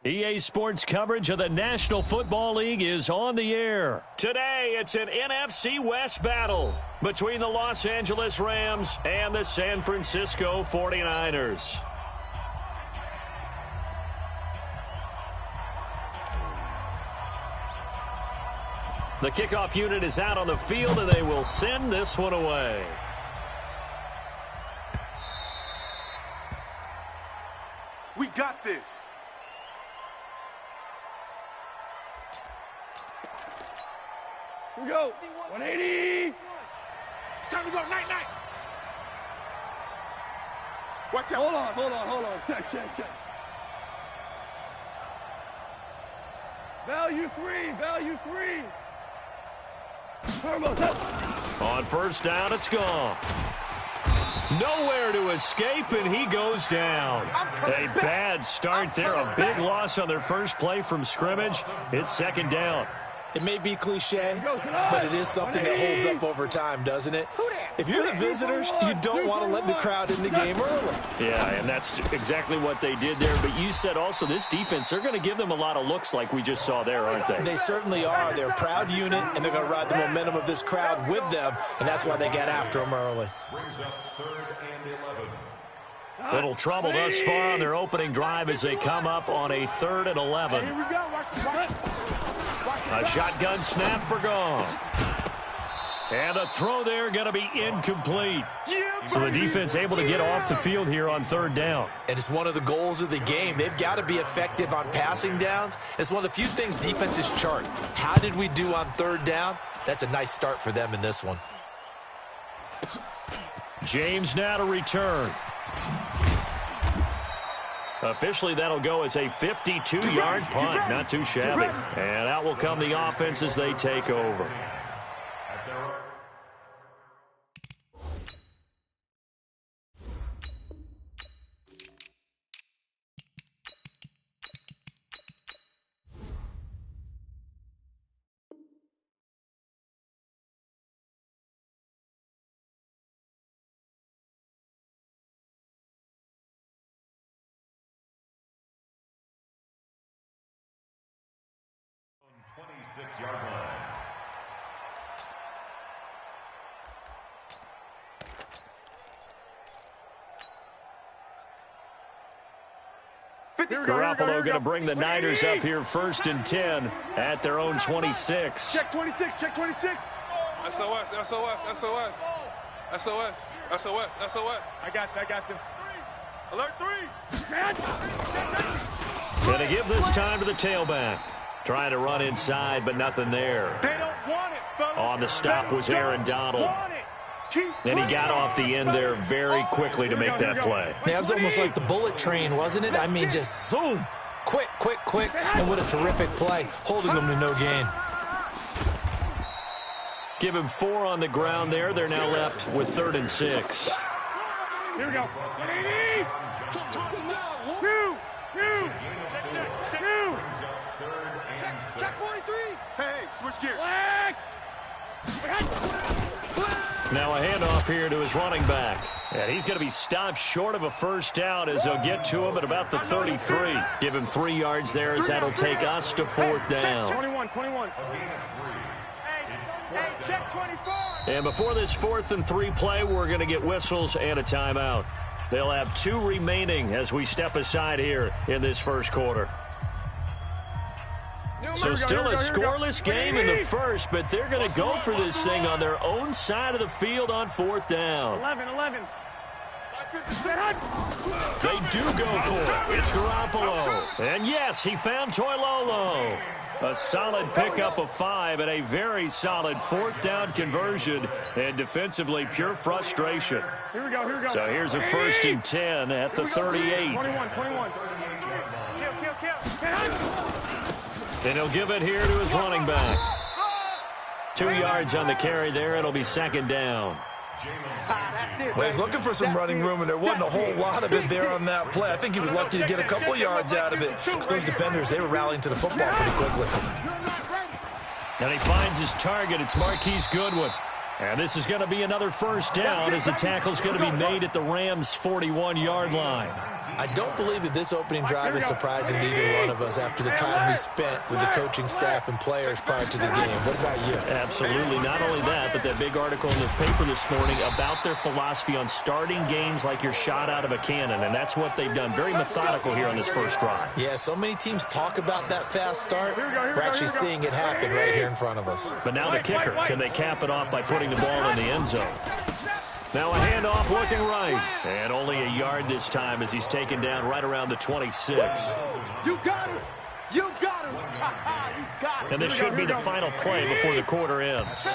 EA Sports coverage of the National Football League is on the air. Today, it's an NFC West battle between the Los Angeles Rams and the San Francisco 49ers. The kickoff unit is out on the field, and they will send this one away. We got this. Here we go. 180. Time to go. Night. Watch out. Hold on. Check. Value three. On first down, it's gone. Nowhere to escape, and he goes down. A bad start there. A big loss on their first play from scrimmage. It's second down. It may be cliche, but it is something that holds up over time, doesn't it? If you're the visitors, you don't want to let the crowd in the game early. Yeah, and that's exactly what they did there. But you said also this defense, they're going to give them a lot of looks like we just saw there, aren't they? They certainly are. They're a proud unit, and they're going to ride the momentum of this crowd with them, and that's why they got after them early. Brings up 3rd and 11. Little trouble thus far on their opening drive as they come up on a 3rd and 11. Here we go. Watch A shotgun snap for Goff. And the throw there going to be incomplete. So the defense able to get off the field here on 3rd down. And it's one of the goals of the game. They've got to be effective on passing downs. It's one of the few things defenses chart. How did we do on 3rd down? That's a nice start for them in this one. James now to return. Officially, that'll go as a 52-yard punt. Not too shabby. And out will come the offense as they take over. Yard line. Garoppolo going to bring the Niners up here 1st and 10 at their own 26. Check 26. SOS. I got you. Alert 3. Going to give this time to the tailback. Trying to run inside, but nothing there. They don't want it, fellas. On the stop was Aaron Donald. And he got off the end there very quickly to make that play. That was almost like the bullet train, wasn't it? I mean, just zoom. Quick. And what a terrific play, holding them to no gain. Give him 4 on the ground there. They're now left with 3rd and 6. Here we go. 180. 2. Check 43. Hey, switch gear. Now a handoff here to his running back. And he's going to be stopped short of a first down as they'll get to him at about the 33. Give him 3 yards there as that'll take us to 4th down. 21. Hey, check 24. And before this 4th and 3 play, we're going to get whistles and a timeout. They'll have 2 remaining as we step aside here in this first quarter. So still a scoreless game in the first, but they're going to go for this thing on their own side of the field on 4th down. 11. They do go for it. It's Garoppolo. And yes, he found Toilolo. A solid pickup of 5 and a very solid 4th down conversion. And defensively, pure frustration. Here we go. So here's a 1st and 10 at the 38. 21. Kill. And he'll give it here to his running back. 2 yards on the carry there. It'll be 2nd down. Well, he's looking for some running room, and there wasn't a whole lot of it there on that play. I think he was lucky to get a couple yards out of it. Because those defenders, they were rallying to the football pretty quickly. And he finds his target. It's Marquise Goodwin. And this is going to be another first down as the tackle's going to be made at the Rams' 41-yard line. I don't believe that this opening drive is surprising to either one of us after the time we spent with the coaching staff and players prior to the game. What about you? Absolutely. Not only that, but that big article in the paper this morning about their philosophy on starting games like you're shot out of a cannon, and that's what they've done. Very methodical here on this first drive. Yeah, so many teams talk about that fast start. We're actually seeing it happen right here in front of us. But now the kicker. Can they cap it off by putting the ball in the end zone? Now a handoff looking right. And only a yard this time as he's taken down right around the 26. You got it. You got it. You got it. And this should be the final play before the quarter ends.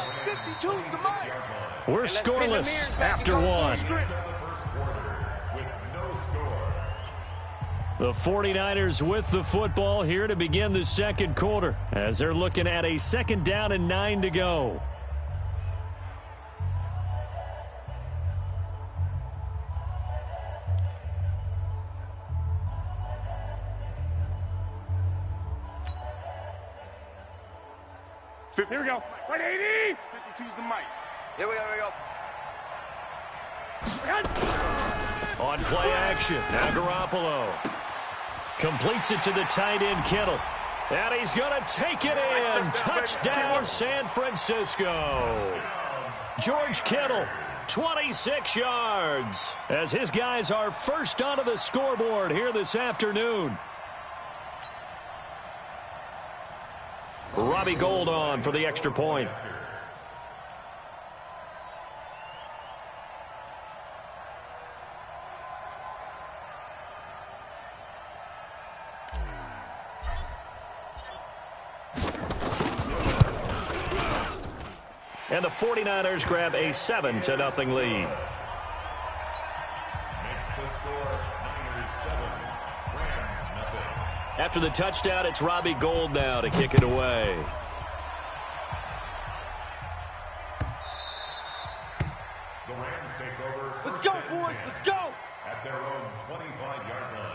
We're scoreless after one. The 49ers with the football here to begin the second quarter as they're looking at a 2nd down and 9 to go. Here we go. 180. 52's the mic. Here we go. On play action, now Garoppolo completes it to the tight end Kittle. And he's going to take it in. Touchdown, San Francisco. George Kittle, 26 yards, as his guys are first onto the scoreboard here this afternoon. Robbie Gould on for the extra point. And the 49ers grab a 7-0 lead. After the touchdown, it's Robbie Gould now to kick it away. The Rams take over. Let's go, boys. Let's go. At their own 25-yard line.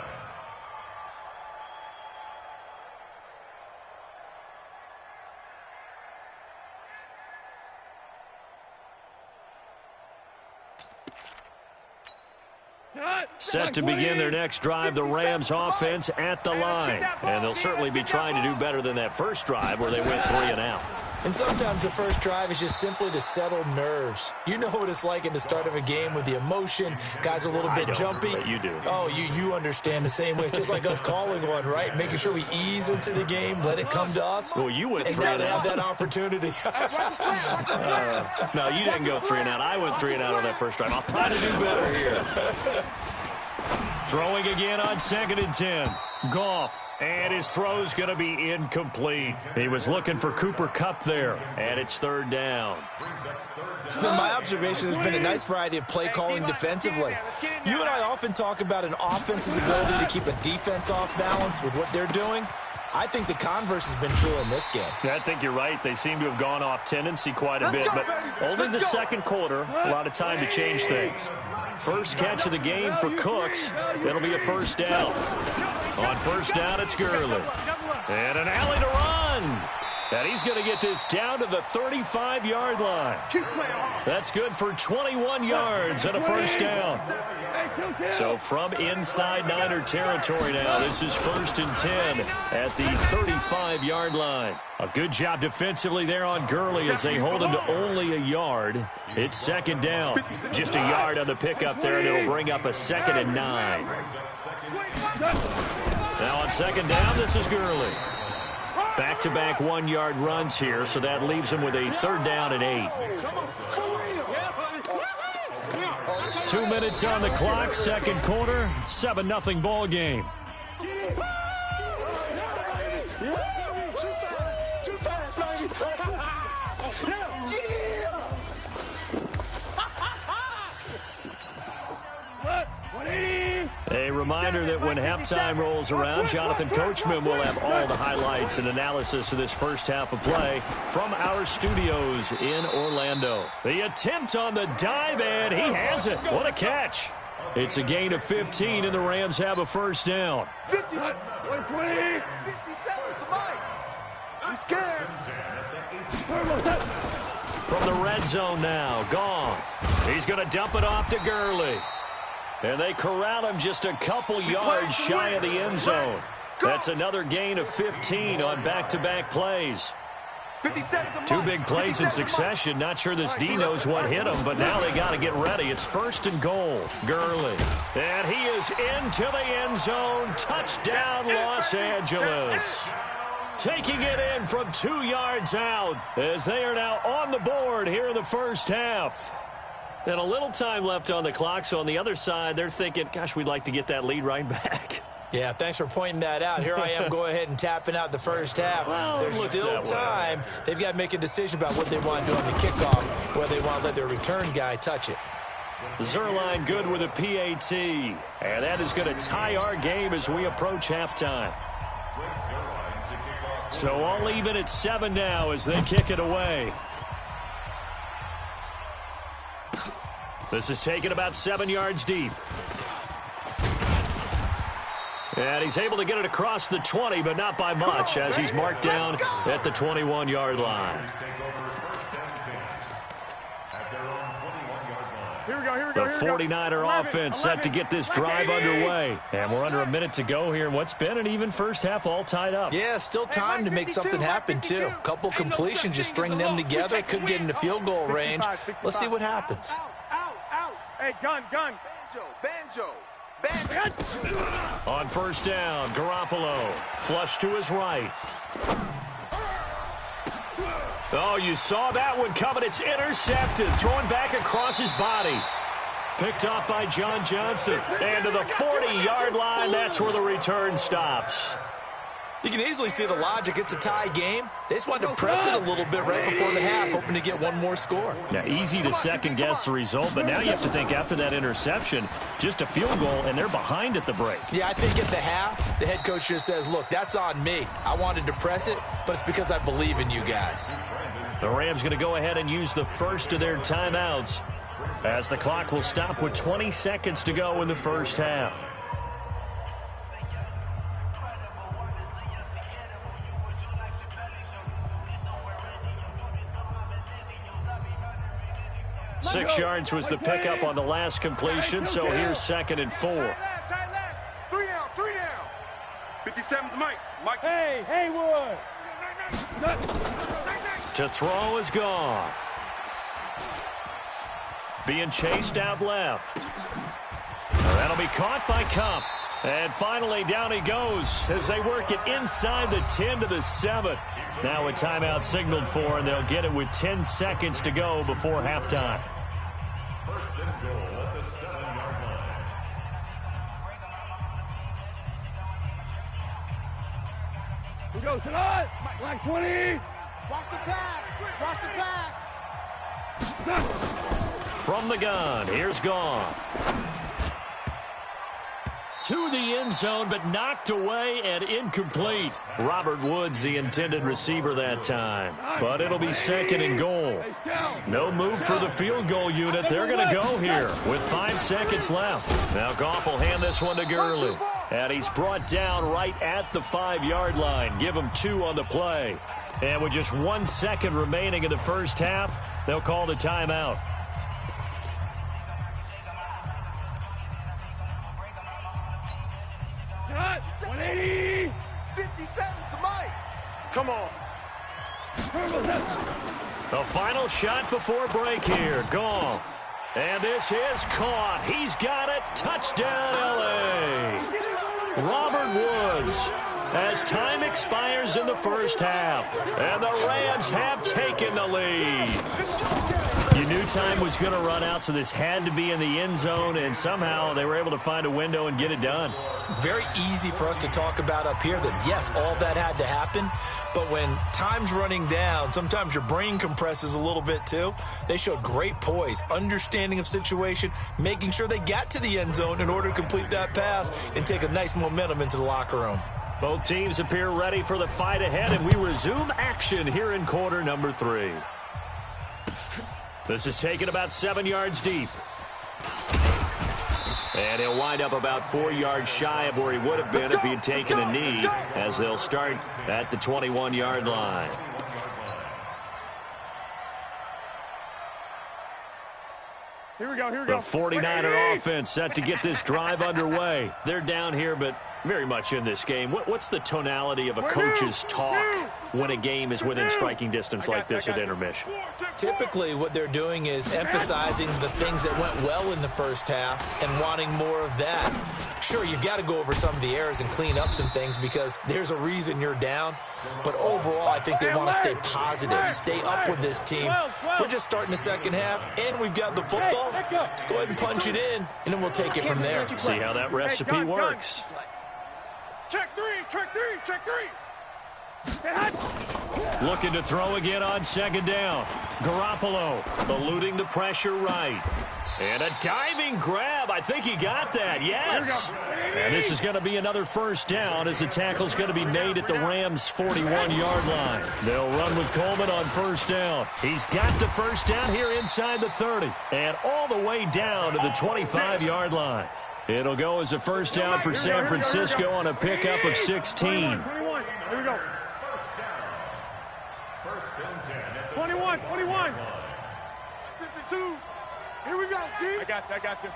Set to begin their next drive, the Rams offense at the line. And they'll certainly be trying to do better than that first drive where they went 3 and out. And sometimes the first drive is just simply to settle nerves. You know what it's like at the start of a game with the emotion, guys a little bit jumpy. But you do. Oh, you understand the same way. It's just like us calling one, right? Making sure we ease into the game, let it come to us. Well, you went 3 and and now out. they have that opportunity. No, you didn't go 3 and out. I went 3 and out on that first drive. I'll try to do better here. Throwing again on 2nd and 10. Goff. And his throw's going to be incomplete. He was looking for Cooper Kupp there. And it's 3rd down. It's been my observation there's been a nice variety of play calling defensively. You and I often talk about an offense's ability to keep a defense off balance with what they're doing. I think the converse has been true in this game. I think you're right. They seem to have gone off tendency quite a bit, but only the second quarter, a lot of time to change things. First catch of the game for Cooks. It'll be a 1st down. On 1st down, it's Gurley. And an alley to run. And he's going to get this down to the 35-yard line. That's good for 21 yards and a 1st down. So from inside Niner territory now, this is 1st and 10 at the 35-yard line. A good job defensively there on Gurley as they hold him to only a yard. It's 2nd down. Just a yard on the pickup there, and it'll bring up a 2nd and 9. Now on 2nd down, this is Gurley. Back-to-back 1-yard runs here, so that leaves him with a 3rd down and 8. 2 minutes on the clock, 2nd quarter, 7-0 ball game. A reminder that when halftime rolls around, Jonathan Coachman will have all the highlights and analysis of this first half of play from our studios in Orlando. The attempt on the dive, and he has it. What a catch. It's a gain of 15, and the Rams have a 1st down. 57 is mine. He's scared. From the red zone now, Goff. He's going to dump it off to Gurley. And they corral him just a couple yards shy of the end zone. That's another gain of 15 on back-to-back plays. 2 big plays in succession. Not sure this D knows what hit him, but now they got to get ready. It's 1st and goal. Gurley. And he is into the end zone. Touchdown, Los Angeles. Taking it in from 2 yards out as they are now on the board here in the first half. And a little time left on the clock, so on the other side, they're thinking, gosh, we'd like to get that lead right back. Yeah, thanks for pointing that out. Here I am going ahead and tapping out the first half. Well, there's still time. They've got to make a decision about what they want to do on the kickoff, whether they want to let their return guy touch it. Zerline good with a PAT. And that is going to tie our game as we approach halftime. So all even at 7 now as they kick it away. This is taken about 7 yards deep. And he's able to get it across the 20, but not by much, as he's marked down at the 21-yard line. The 49er offense set to get this drive underway. And we're under a minute to go here in what's been an even first half, all tied up. Yeah, still time to make something happen, too. A couple completions, just string them together. Could get into field goal range. Let's see what happens. Out. Hey, gun. Banjo. On first down, Garoppolo. Flush to his right. Oh, you saw that one coming. It's intercepted. Throwing back across his body. Picked off by John Johnson. And to the 40-yard line, that's where the return stops. You can easily see the logic. It's a tie game. They just wanted to press it a little bit right before the half, hoping to get one more score. Now, easy to second-guess the result, but now you have to think after that interception, just a field goal, and they're behind at the break. Yeah, I think at the half, the head coach just says, look, that's on me. I wanted to press it, but it's because I believe in you guys. The Rams going to go ahead and use the first of their timeouts as the clock will stop with 20 seconds to go in the first half. Six yards was the pickup on the last completion, so here's 2nd and 4. Tight left. 3 down. 57's Mike. Hey, Haywood. To throw is Goff. Being chased out left. That'll be caught by Kupp. And finally, down he goes as they work it inside the 10 to the 7. Now a timeout signaled for, and they'll get it with 10 seconds to go before halftime. First and goal at the 7-yard line. We go, Salah. Black 20. Watch the pass. From the gun, here's Goff. To the end zone, but knocked away and incomplete. Robert Woods, the intended receiver that time. But it'll be 2nd and goal. No move for the field goal unit. They're going to go here with 5 seconds left. Now Goff will hand this one to Gurley. And he's brought down right at the 5-yard line. Give him 2 on the play. And with just 1 second remaining in the first half, they'll call the timeout. Cut. 180. 57's the Mike. Come on. The final shot before break here. Goff. And this is caught. He's got it. Touchdown, L.A. Robert Woods. As time expires in the first half. And the Rams have taken the lead. You knew time was going to run out, so this had to be in the end zone, and somehow they were able to find a window and get it done. Very easy for us to talk about up here that, yes, all that had to happen, but when time's running down, sometimes your brain compresses a little bit too. They showed great poise, understanding of situation, making sure they got to the end zone in order to complete that pass and take a nice momentum into the locker room. Both teams appear ready for the fight ahead, and we resume action here in quarter number 3. This is taken about 7 yards deep. And he'll wind up about 4 yards shy of where he would have been if he had taken a knee, as they'll start at the 21-yard line. Here we go. The 49er offense set to get this drive underway. They're down here, but very much in this game. What's the tonality of a coach's talk when a game is within striking distance like this at intermission? Typically, what they're doing is emphasizing the things that went well in the first half and wanting more of that. Sure, you've got to go over some of the errors and clean up some things because there's a reason you're down. But overall, I think they want to stay positive, stay up with this team. We're just starting the second half, and we've got the football. Let's go ahead and punch it in, and then we'll take it from there. See how that recipe works. Check three. Looking to throw again on second down. Garoppolo eluding the pressure right. And a diving grab. I think he got that. Yes. And this is going to be another first down as the tackle's going to be made at the Rams' 41-yard line. They'll run with Coleman on first down. He's got the first down here inside the 30 and all the way down to the 25-yard line. It'll go as a first down for San Francisco on a pickup of 16. 21. Here we go. First and 10 at the 21. 52. Here we go, D. I got you.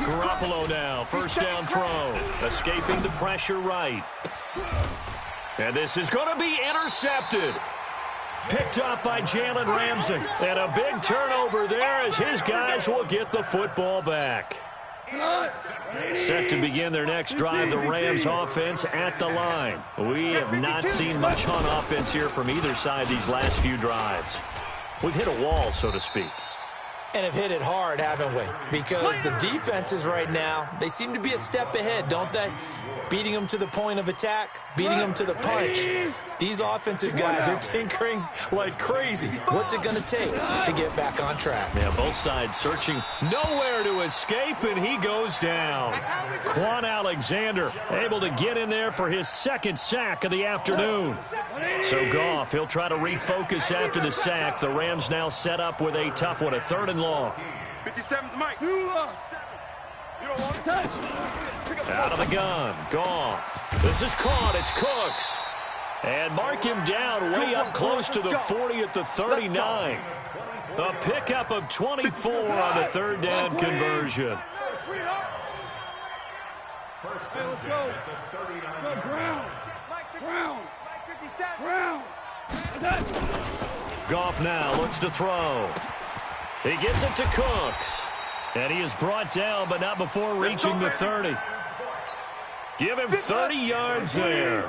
Garoppolo now, first down throw. Escaping the pressure right. And this is going to be intercepted. Picked up by Jalen Ramsey. And a big turnover there as his guys will get the football back. Set to begin their next drive, the Rams offense at the line. We have not seen much on offense here from either side these last few drives. We've hit a wall, so to speak. And have hit it hard, haven't we? Because the defenses right now, they seem to be a step ahead, don't they? Beating them to the point of attack, beating them to the punch. These offensive guys are tinkering like crazy. What's it going to take to get back on track? Yeah, both sides searching nowhere to escape, and he goes down. Quan Alexander able to get in there for his second sack of the afternoon. So Goff, he'll try to refocus after the sack. The Rams now set up with a tough one, a 3rd and long. 57's Mike. Out of the gun, Goff. This is caught, it's Cooks. And mark him down way up close to the 40 at the 39. A pickup of 24 on the 3rd down conversion. First and 10 at the 39. Brown. Goff now looks to throw. He gets it to Cooks. And he is brought down, but not before reaching the 30. Give him 30 yards there.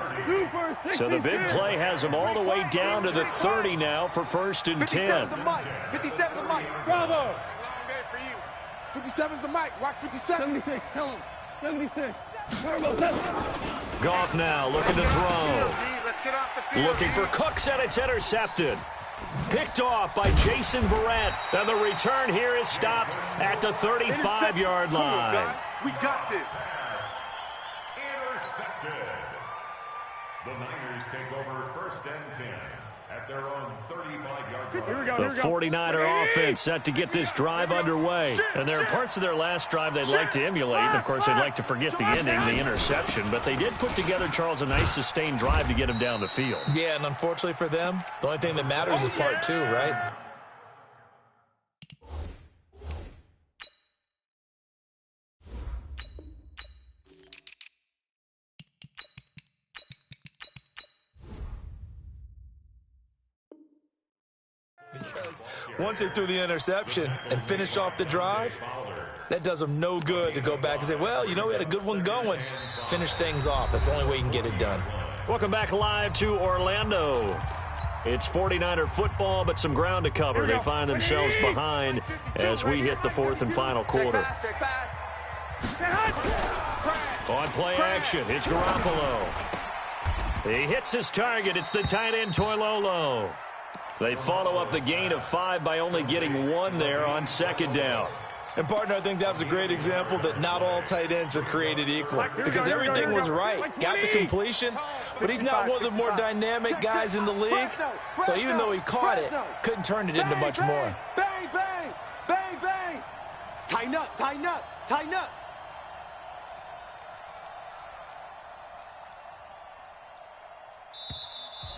So the big play has him all the way down to the 30 now for 1st and 10. 57's the mic. Bravo. 57's the mic. Watch 57. 76. Tell him. 76. Goff now looking to throw. Let's get off the field. Looking for Cooks, and it's intercepted. Picked off by Jason Verrett. And the return here is stopped at the 35-yard line. We got this. Intercepted. The Niners take over 1st and 10 at their own 35-yard line. The 49er offense set to get this drive underway. And there are parts of their last drive they'd like to emulate. And, of course, they'd like to forget the ending, the interception. But they did put together, Charles, a nice sustained drive to get him down the field. Yeah, and unfortunately for them, the only thing that matters is part 2, right? Because once they threw the interception and finished off the drive, that does them no good to go back and say, well, you know, we had a good one going. Finish things off. That's the only way you can get it done. Welcome back live to Orlando. It's 49er football, but some ground to cover. They find themselves behind as we hit the 4th and final quarter. On play action, it's Garoppolo. He hits his target. It's the tight end, Toilolo. They follow up the gain of 5 by only getting 1 there on 2nd down. And, partner, I think that was a great example that not all tight ends are created equal because everything was right. Got the completion, but he's not one of the more dynamic guys in the league. So even though he caught it, couldn't turn it into much more. Bang, bang, bang, bang. Tighten up, tighten up, tighten up.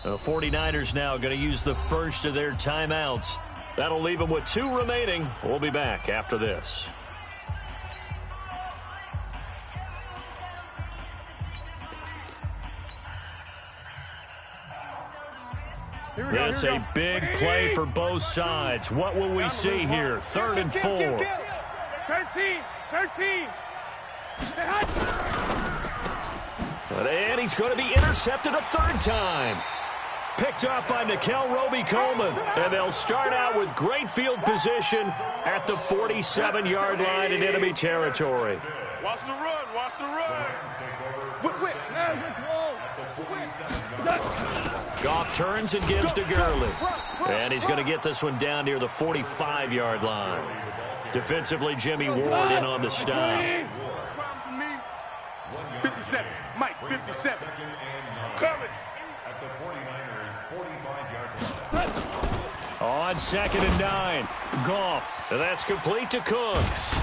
The 49ers now going to use the first of their timeouts. That'll leave them with 2 remaining. We'll be back after this. This a big play for both sides. What will we see here? 3rd and 4. 13. And he's going to be intercepted a 3rd time. Picked off by Nikel Roby-Coleman. And they'll start out with great field position at the 47-yard line in enemy territory. Watch the run. Watch the run. Goff turns and gives to Gurley. And he's going to get this one down near the 45-yard line. Defensively, Jimmy Ward in on the stop. 57. Mike, 57. Coming. At the 49ers 45-yard line. On 2nd and 9. Goff. And that's complete to Cooks.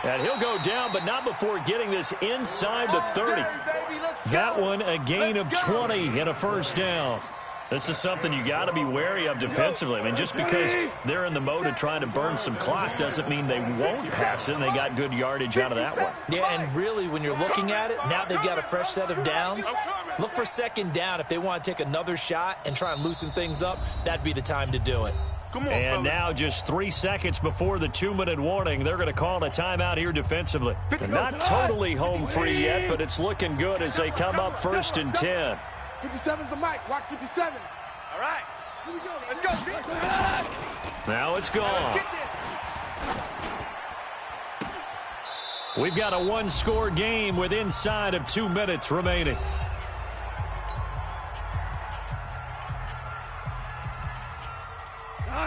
And he'll go down, but not before getting this inside the 30. That one a gain of 20 and a 1st down. This is something you got to be wary of defensively. I mean, just because they're in the mode of trying to burn some clock doesn't mean they won't pass it, and they got good yardage out of that one. Yeah, and really, when you're looking at it, now they've got a fresh set of downs. Look for 2nd down. If they want to take another shot and try and loosen things up, that'd be the time to do it. Come on, and fellas. now just 3 seconds before the 2-minute warning, they're going to call a timeout here defensively. They're not totally home free yet, but it's looking good as they come up 1st and 10. 57's the mic. Watch 57. All right. Here we go. Let's go. Now it's gone. We've got a 1-score game with inside of 2 minutes remaining.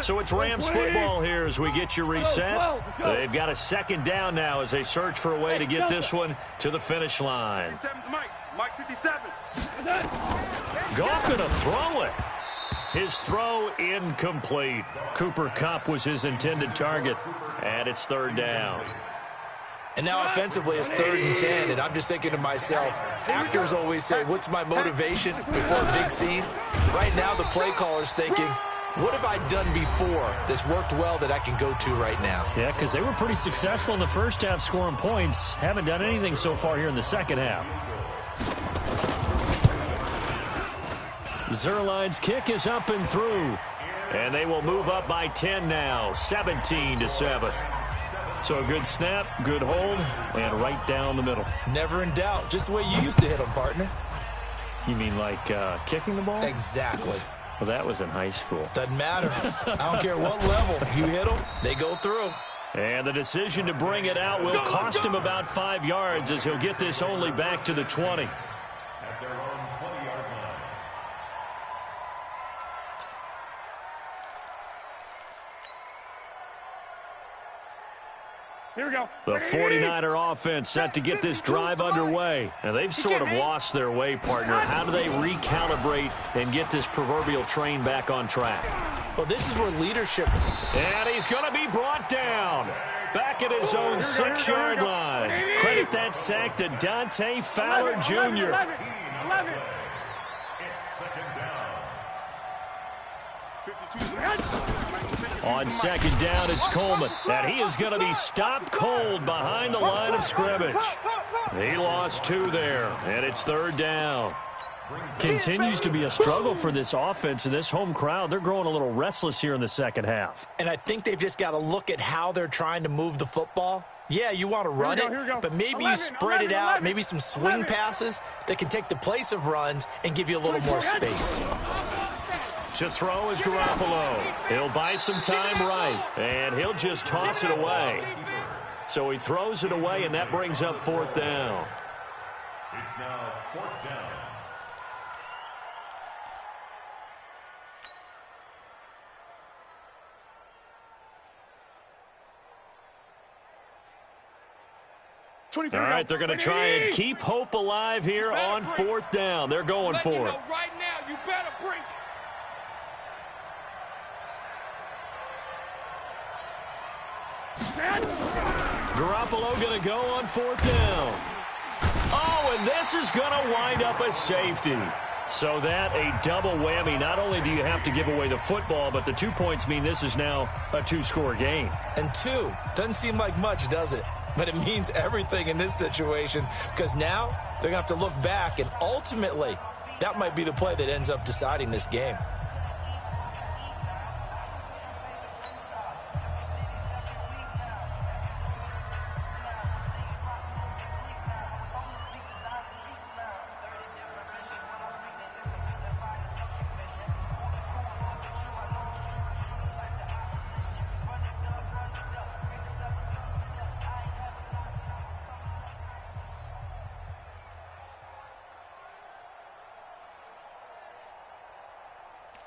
So it's Rams football here as we get you reset. They've got a 2nd down now as they search for a way to get this one to the finish line. 57's Mike. Mike 57. Goff going to throw it. His throw incomplete. Cooper Kupp was his intended target, and it's 3rd down. And now offensively it's 3rd and 10, and I'm just thinking to myself, actors always say, what's my motivation before a big scene? Right now the play caller's thinking, what have I done before that's worked well that I can go to right now? Yeah, because they were pretty successful in the first half scoring points. Haven't done anything so far here in the second half. Zerline's kick is up and through. And they will move up by 10 now, 17-7. So a good snap, good hold, and right down the middle. Never in doubt. Just the way you used to hit them, partner. You mean like kicking the ball? Exactly. Well, that was in high school. Doesn't matter. I don't care what level. You hit them, they go through. And the decision to bring it out will cost him about 5 yards as he'll get this only back to the 20. At their own 20-yard line. Here we go. The 49er offense set to get this drive underway. And they've sort of lost their way, partner. How do they recalibrate and get this proverbial train back on track? Well, this is where leadership... And he's going to be brought down. Back at his own 6-yard line. Credit that sack to Dante Fowler Jr. 11. It's 2nd down. On 2nd down, it's Coleman. And he is going to be stopped cold behind the line of scrimmage. He lost 2 there, and it's 3rd down. Continues to be a struggle for this offense and this home crowd. They're growing a little restless here in the second half. And I think they've just got to look at how they're trying to move the football. Yeah, you want to run it, but maybe you spread it out, maybe some swing passes that can take the place of runs and give you a little more space. To throw is Garoppolo. He'll buy some time right, and he'll just toss it away. So he throws it away, and that brings up 4th down. It's now 4th down. All right, they're going to try and keep hope alive here on 4th down. They're going for it. Right now, you better bring. Garoppolo going to go on 4th down. Oh, and this is going to wind up a safety. So that a double whammy. Not only do you have to give away the football, but the 2 points mean this is now a two-score game. And 2 doesn't seem like much, does it? But it means everything in this situation because now they're going to have to look back, and ultimately that might be the play that ends up deciding this game.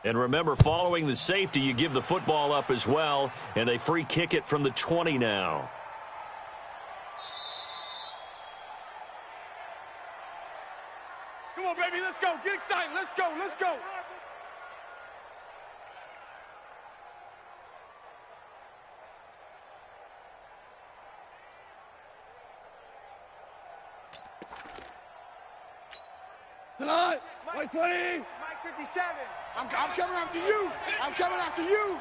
And remember, following the safety, you give the football up as well, and they free kick it from the 20 now. Come on, baby, let's go. Get excited. Let's go. Let's go. Tonight, Mike 20. Mike 57. I'm coming after you. I'm coming after you.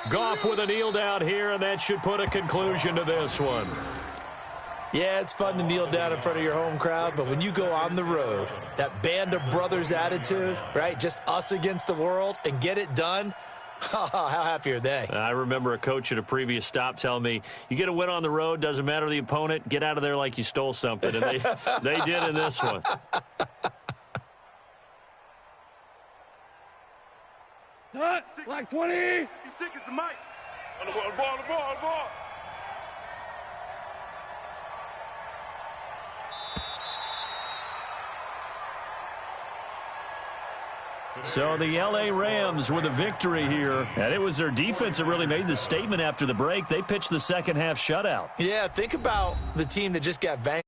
Goff with a kneel down here, and that should put a conclusion to this one. Yeah, it's fun to kneel down in front of your home crowd, but when you go on the road, that band of brothers attitude, right, just us against the world, and get it done, how happy are they? I remember a coach at a previous stop telling me, you get a win on the road, doesn't matter the opponent, get out of there like you stole something, and they did in this one. Like 20. He's sick as the mic. On the ball. So the L.A. Rams with a victory here. And it was their defense that really made the statement after the break. They pitched the second half shutout. Yeah, think about the team that just got vanquished.